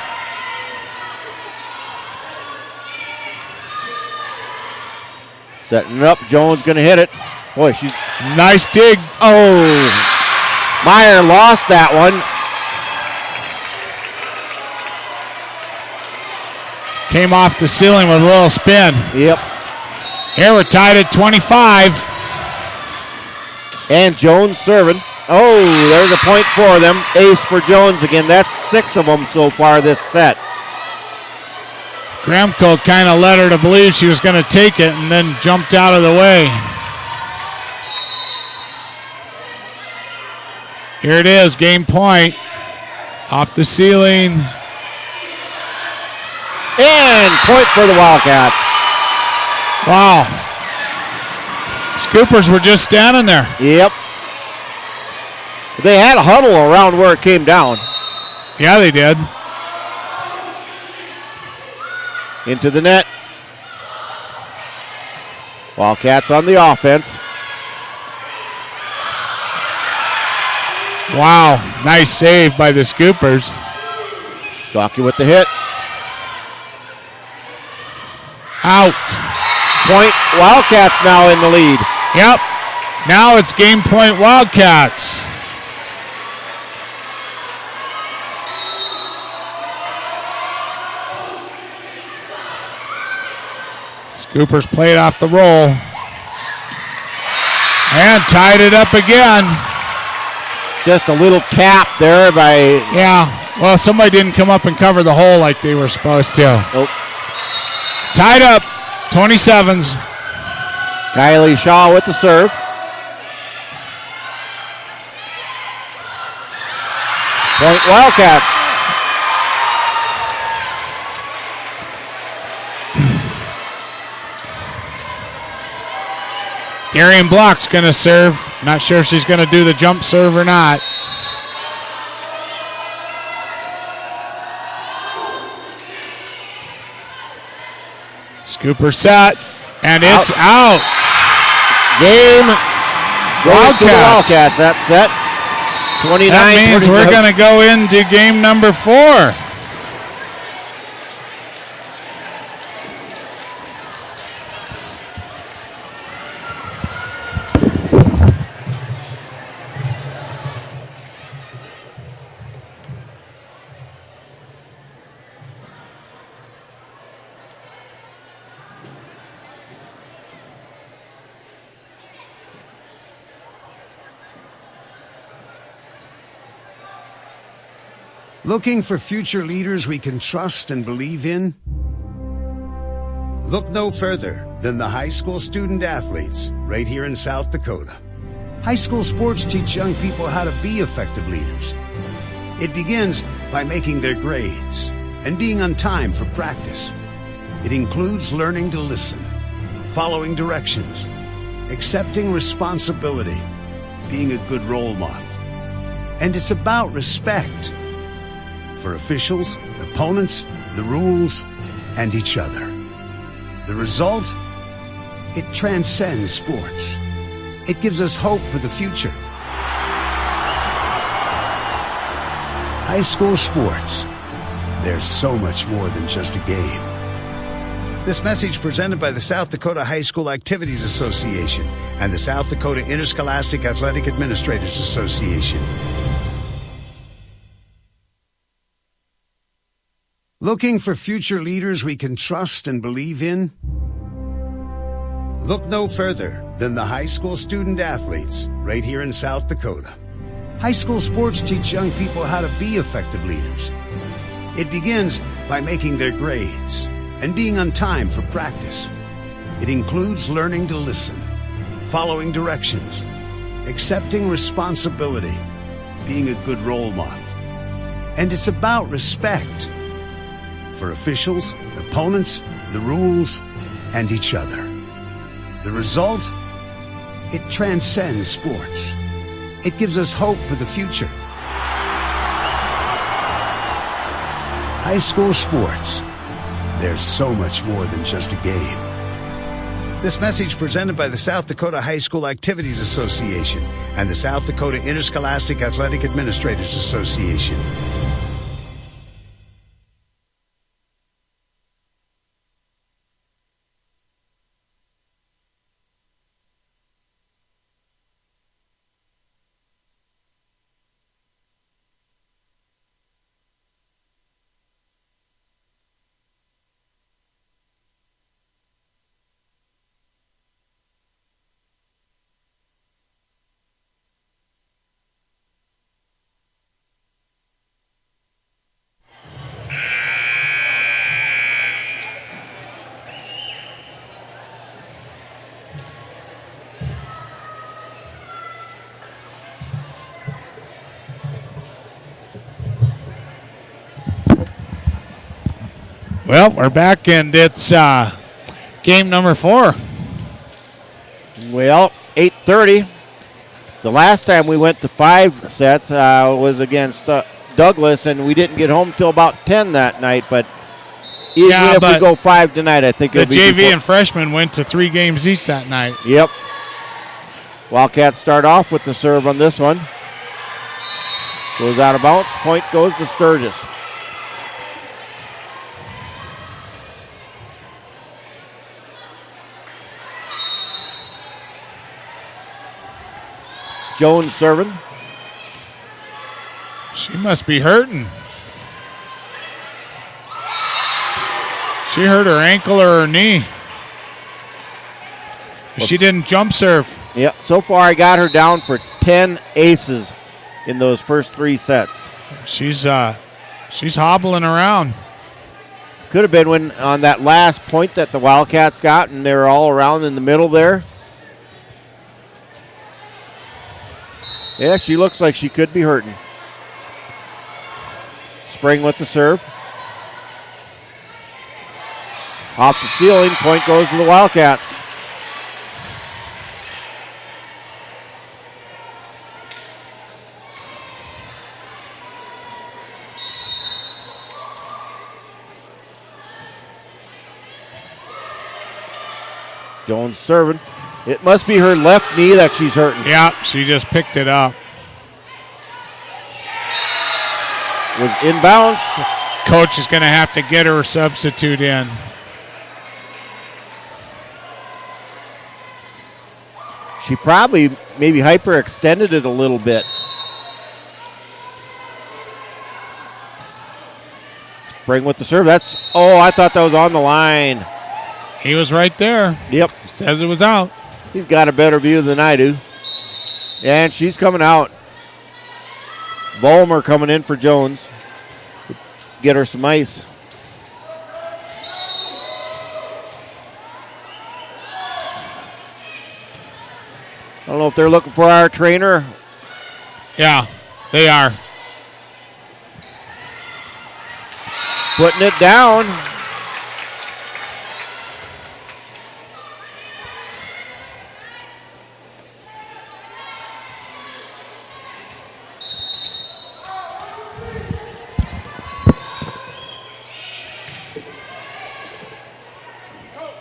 Setting it up, Jones going to hit it. Boy, she's... Nice dig. Oh, Meyer lost that one. Came off the ceiling with a little spin. Yep. Here we're tied at 25. And Jones serving. Oh, there's a point for them. Ace for Jones again. That's 6 of them so far this set. Gremko kind of led her to believe she was going to take it and then jumped out of the way. Here it is, game point. Off the ceiling. And point for the Wildcats. Wow. Scoopers were just standing there. Yep. They had a huddle around where it came down. Yeah, they did. Into the net. Wildcats on the offense. Wow, nice save by the Scoopers. Docky with the hit. Out. Point Wildcats now in the lead. Yep. Now it's game point Wildcats. Scoopers played off the roll. And tied it up again. Just a little tap there by... Yeah, well, somebody didn't come up and cover the hole like they were supposed to. Nope. Tied up, 27s. Kylie Shaw with the serve. Point Wildcats. Darian Block's going to serve. Not sure if she's going to do the jump serve or not. Scooper set, and it's out. Game Wildcats. That's set. 29. That means we're going to go into game number 4. Looking for future leaders we can trust and believe in? Look no further than the high school student athletes right here in South Dakota. High school sports teach young people how to be effective leaders. It begins by making their grades and being on time for practice. It includes learning to listen, following directions, accepting responsibility, being a good role model. And it's about respect for officials, opponents, the rules, and each other. The result? It transcends sports. It gives us hope for the future. High school sports. There's so much more than just a game. This message presented by the South Dakota High School Activities Association and the South Dakota Interscholastic Athletic Administrators Association. Looking for future leaders we can trust and believe in? Look no further than the high school student athletes right here in South Dakota. High school sports teach young people how to be effective leaders. It begins by making their grades and being on time for practice. It includes learning to listen, following directions, accepting responsibility, being a good role model. And it's about respect for officials, opponents, the rules, and each other. The result? It transcends sports. It gives us hope for the future. High school sports. There's so much more than just a game. This message presented by the South Dakota High School Activities Association and the South Dakota Interscholastic Athletic Administrators Association. Well, we're back, and it's game number 4. Well, 8:30. The last time we went to 5 sets was against Douglas, and we didn't get home till about 10 that night. But even if we go 5 tonight, I think the it'll be JV before. and freshmen went to 3 games each that night. Yep. Wildcats start off with the serve on this one. Goes out of bounds. Point goes to Sturgis. Jones serving. She must be hurting. She hurt her ankle or her knee. She didn't jump serve. Yep. So far, I got her down for 10 aces in those first 3 sets. She's hobbling around. Could have been when on that last point that the Wildcats got, and they were all around in the middle there. Yeah, she looks like she could be hurting. Spring with the serve. Off the ceiling, point goes to the Wildcats. Jones serving. It must be her left knee that she's hurting. Yeah, she just picked it up. Was inbounds. Coach is going to have to get her a substitute in. She probably maybe hyperextended it a little bit. Spring with the serve. I thought that was on the line. He was right there. Yep. Says it was out. He's got a better view than I do. And she's coming out. Volmer coming in for Jones. Get her some ice. I don't know if they're looking for our trainer. Yeah, they are. Putting it down.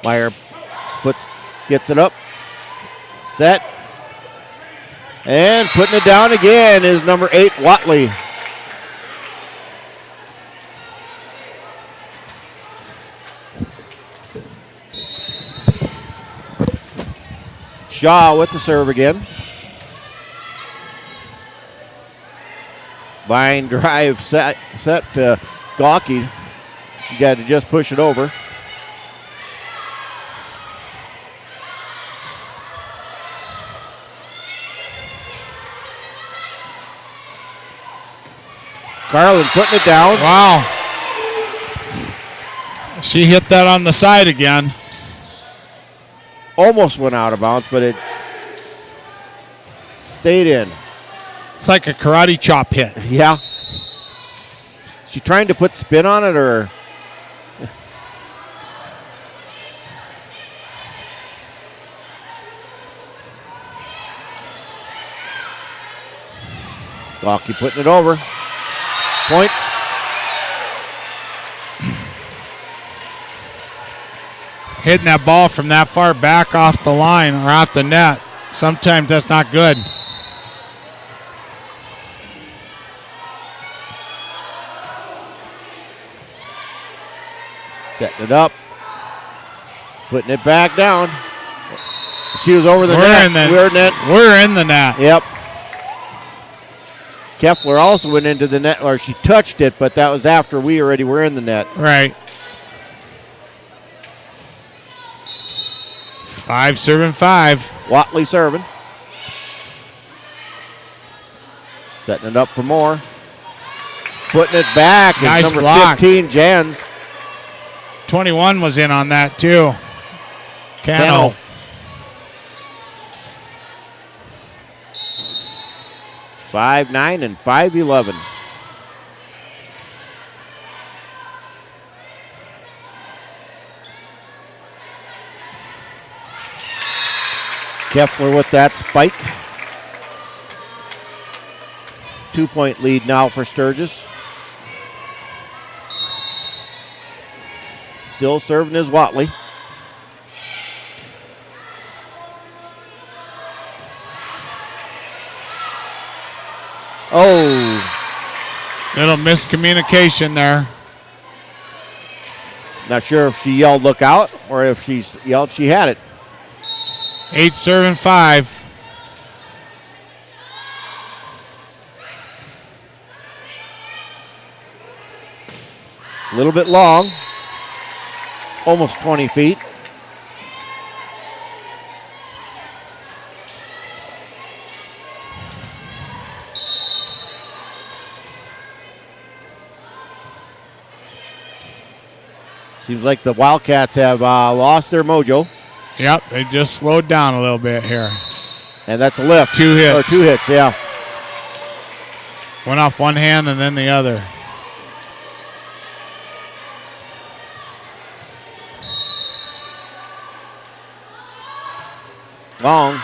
Meyer gets it up, set, and putting it down again is number 8, Watley. Shaw with the serve again. Line drive set to Gawke. She got to just push it over. Garland putting it down. Wow. She hit that on the side again. Almost went out of bounds, but it stayed in. It's like a karate chop hit. Yeah. She trying to put spin on it, or? Gawke putting it over. Point. Hitting that ball from that far back off the line or off the net, sometimes that's not good. Setting it up. Putting it back down. She was over the net. We're in the net. Yep. Keffler also went into the net, or she touched it, but that was after we already were in the net. Right. 5 serving 5. Watley serving. Setting it up for more. Putting it back. Nice number block. 15, Jans. 21 was in on that too. Cano. 5'9" and 5'11". Keffler with that spike. 2-point lead now for Sturgis. Still serving is Watley. Oh. Little miscommunication there. Not sure if she yelled look out or if she yelled she had it. 8 serving 5. A little bit long. Almost 20 feet. Seems like the Wildcats have lost their mojo. Yep, they just slowed down a little bit here. And that's a lift. 2 hits. Or 2 hits, yeah. Went off one hand and then the other. Long.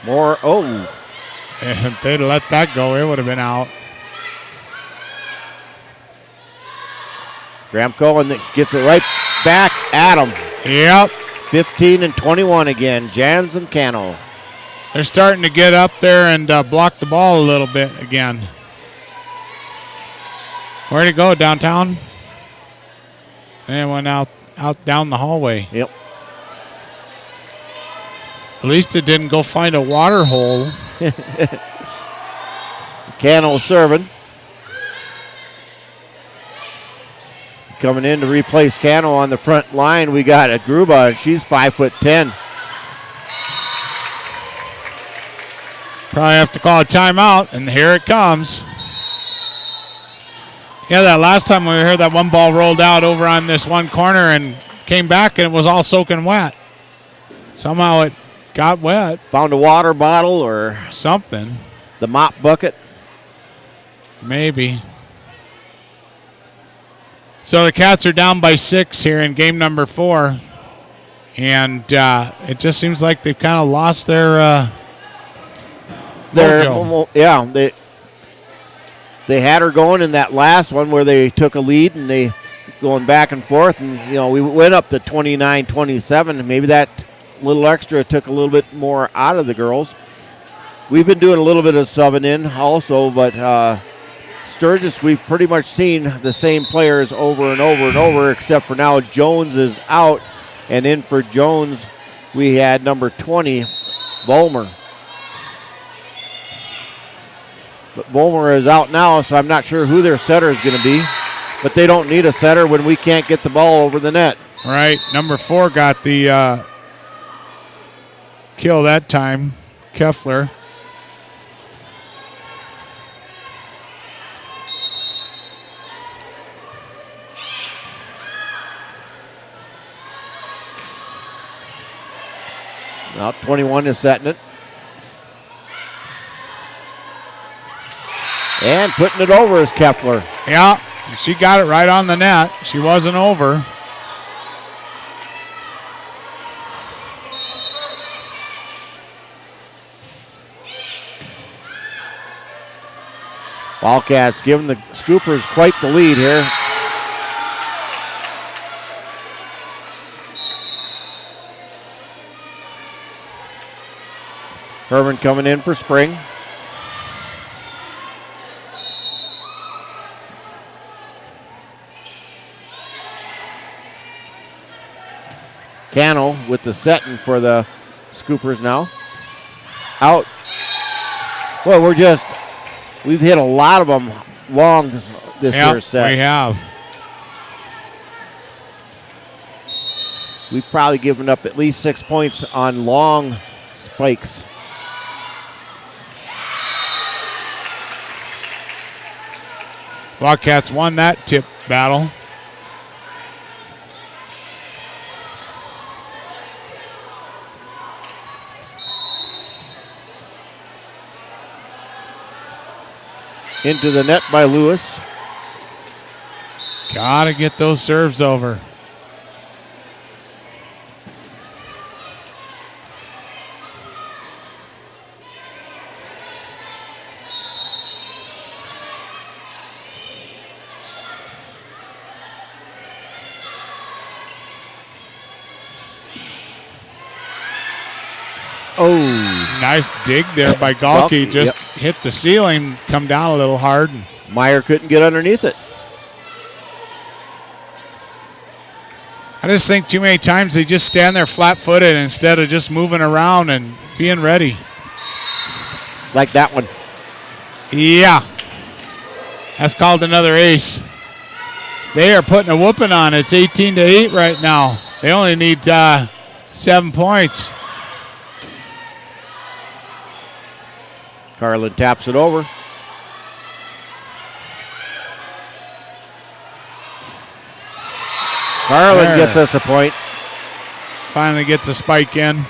More. Oh. If they'd let that go, it would have been out. Gramco and gets it right back at him. Yep. 15 and 21 again. Jans and Cano. They're starting to get up there and block the ball a little bit again. Where'd it go? Downtown? And it went out down the hallway. Yep. At least it didn't go find a water hole. Cano serving. Coming in to replace Cano on the front line, we got a Gruba, and she's 5'10". Probably have to call a timeout, and here it comes. Yeah, that last time we heard that one ball rolled out over on this one corner and came back, and it was all soaking wet. Somehow it got wet. Found a water bottle or something. The mop bucket. Maybe. So the Cats are down by 6 here in game number 4. And it just seems like they've kind of lost their mojo. Yeah, they had her going in that last one where they took a lead and they going back and forth. And, we went up to 29-27. And maybe that little extra took a little bit more out of the girls. We've been doing a little bit of subbing in also, but Sturgis, we've pretty much seen the same players over and over and over, except for now Jones is out, and in for Jones, we had number 20, Volmer. But Volmer is out now, so I'm not sure who their setter is going to be, but they don't need a setter when we can't get the ball over the net. Right, number 4 got the kill that time, Keffler. Now 21 is setting it. And putting it over is Keffler. Yeah, she got it right on the net. She wasn't over. Wildcats giving the Scoopers quite the lead here. Herman coming in for Spring. Cano with the setting for the Scoopers now. Out. Well, we've hit a lot of them long this year's set. We have. We've probably given up at least 6 points on long spikes. Wildcats won that tip battle. Into the net by Lewis. Gotta get those serves over. Oh. Nice dig there by Galke. Just hit the ceiling, come down a little hard. Meyer couldn't get underneath it. I just think too many times they just stand there flat-footed instead of just moving around and being ready. Like that one. Yeah. That's called another ace. They are putting a whooping on. It's 18-8 right now. They only need 7 points. Carlin taps it over. Carlin gets us a point. Finally gets a spike in.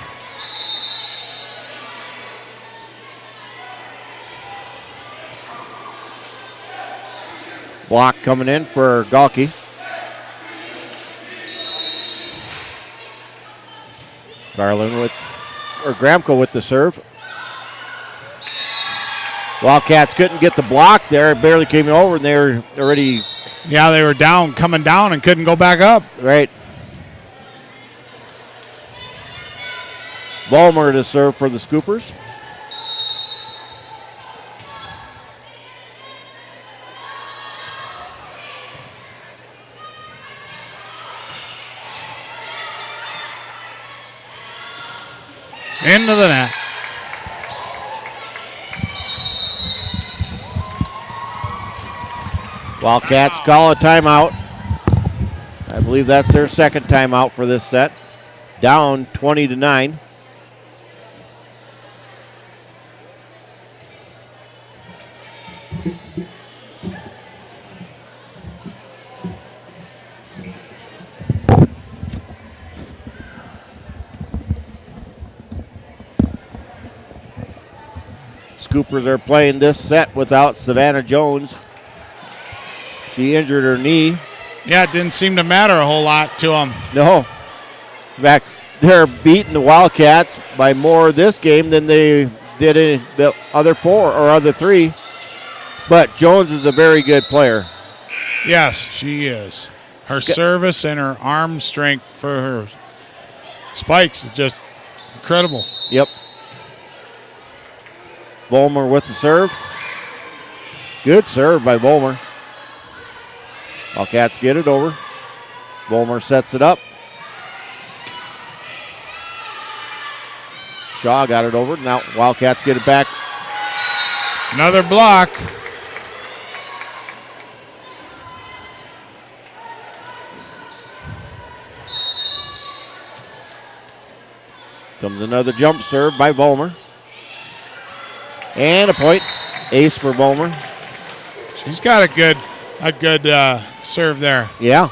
Block coming in for Galke. Gramko with the serve. Wildcats couldn't get the block there. It barely came over, and they were already... Yeah, they were down, coming down, and couldn't go back up. Right. Vollmer to serve for the Scoopers. Into the net. Wildcats call a timeout. I believe that's their second timeout for this set. Down 20-9. Scoopers are playing this set without Savannah Jones. She injured her knee. Yeah, it didn't seem to matter a whole lot to them. No. In fact, they're beating the Wildcats by more this game than they did in the other four or other three. But Jones is a very good player. Yes, she is. Her service and her arm strength for her spikes is just incredible. Yep. Vollmer with the serve. Good serve by Vollmer. Wildcats get it over. Vollmer sets it up. Shaw got it over. Now Wildcats get it back. Another block. Comes another jump serve by Vollmer. And a point. Ace for Vollmer. She's got a good serve there. Yeah.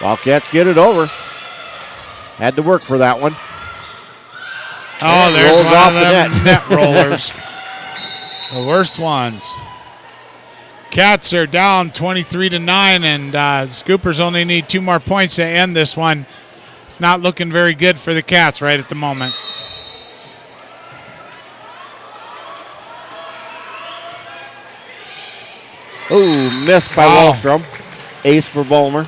Wildcats get it over. Had to work for that one. Oh, there's one of them net rollers. The worst ones. Cats are down 23-9, and Scoopers only need 2 more points to end this one. It's not looking very good for the Cats right at the moment. Ooh, missed by Wallstrom. Ace for Vollmer.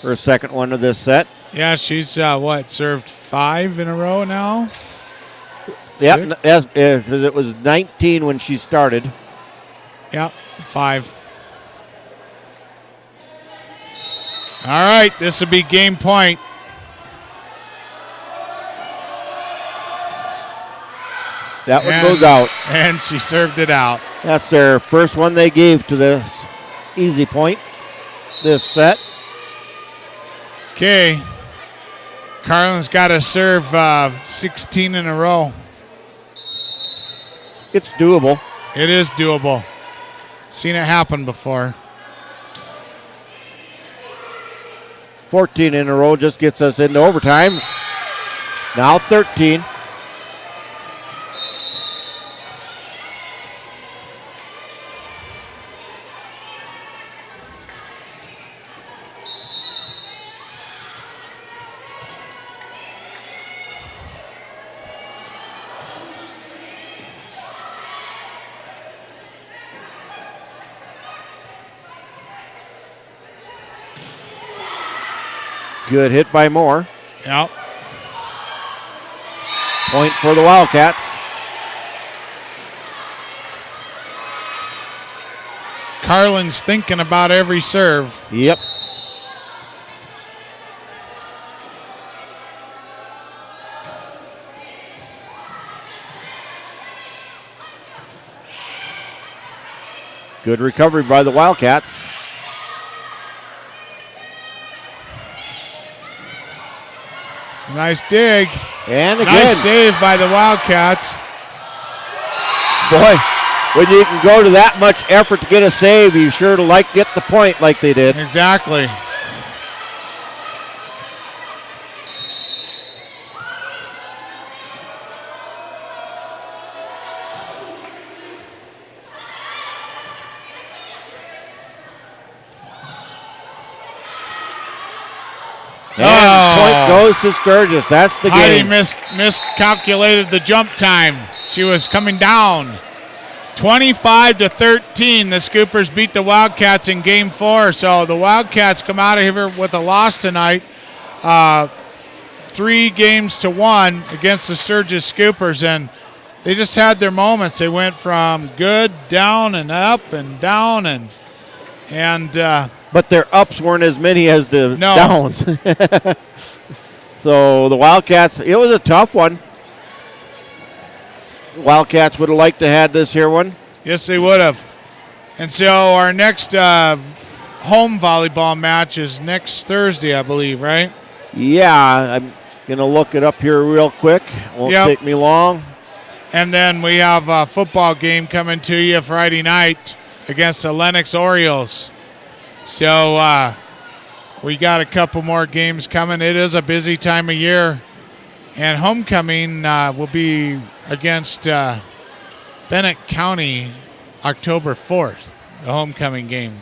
For a second one of this set. Yeah, she's, served 5 in a row now? Yep, because it was 19 when she started. Yep, 5. All right, this will be game point. That one goes out. And she served it out. That's their first one they gave to this easy point, this set. Okay. Carlin's got to serve 16 in a row. It's doable. It is doable. Seen it happen before. 14 in a row just gets us into overtime. Now 13. Good hit by Moore. Yep. Point for the Wildcats. Carlin's thinking about every serve. Yep. Good recovery by the Wildcats. It's a nice dig. And again. Nice save by the Wildcats. Boy, when you can go to that much effort to get a save, you sure to get the point like they did. Exactly. And point goes to Sturgis. That's the Heidi game. miscalculated the jump time. She was coming down. 25-13, the Scoopers beat the Wildcats in Game 4. So the Wildcats come out of here with a loss tonight. 3-1 against the Sturgis Scoopers. And they just had their moments. They went from good down and up and down and but their ups weren't as many as the downs. So the Wildcats, it was a tough one. The Wildcats would have liked to have this here one. Yes, they would have. And so our next home volleyball match is next Thursday, I believe, right? Yeah, I'm going to look it up here real quick. Won't take me long. And then we have a football game coming to you Friday night against the Lennox Orioles. So we got a couple more games coming. It is a busy time of year. And homecoming will be against Bennett County October 4th, the homecoming game.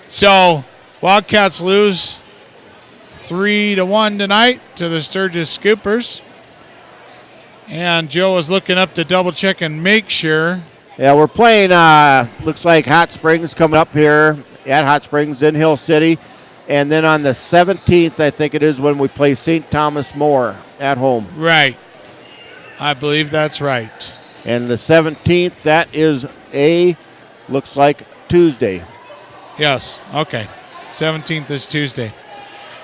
So Wildcats lose 3-1 tonight to the Sturgis Scoopers. And Joe is looking up to double check and make sure. Yeah, we're playing, looks like Hot Springs coming up here at Hot Springs in Hill City. And then on the 17th, I think it is when we play St. Thomas More at home. Right. I believe that's right. And the 17th, that is looks like Tuesday. Yes, okay. 17th is Tuesday.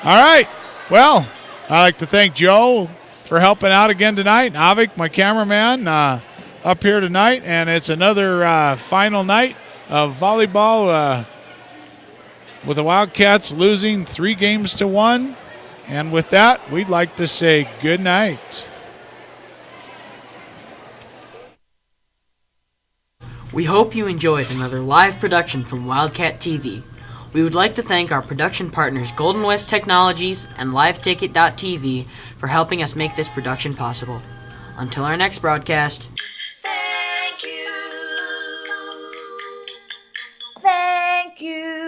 All right. Well, I'd like to thank Joe for helping out again tonight. Avik, my cameraman, up here tonight. And it's another final night of volleyball with the Wildcats losing 3-1. And with that, we'd like to say good night. We hope you enjoyed another live production from Wildcat TV. We would like to thank our production partners Golden West Technologies and LiveTicket.tv for helping us make this production possible. Until our next broadcast. Thank you.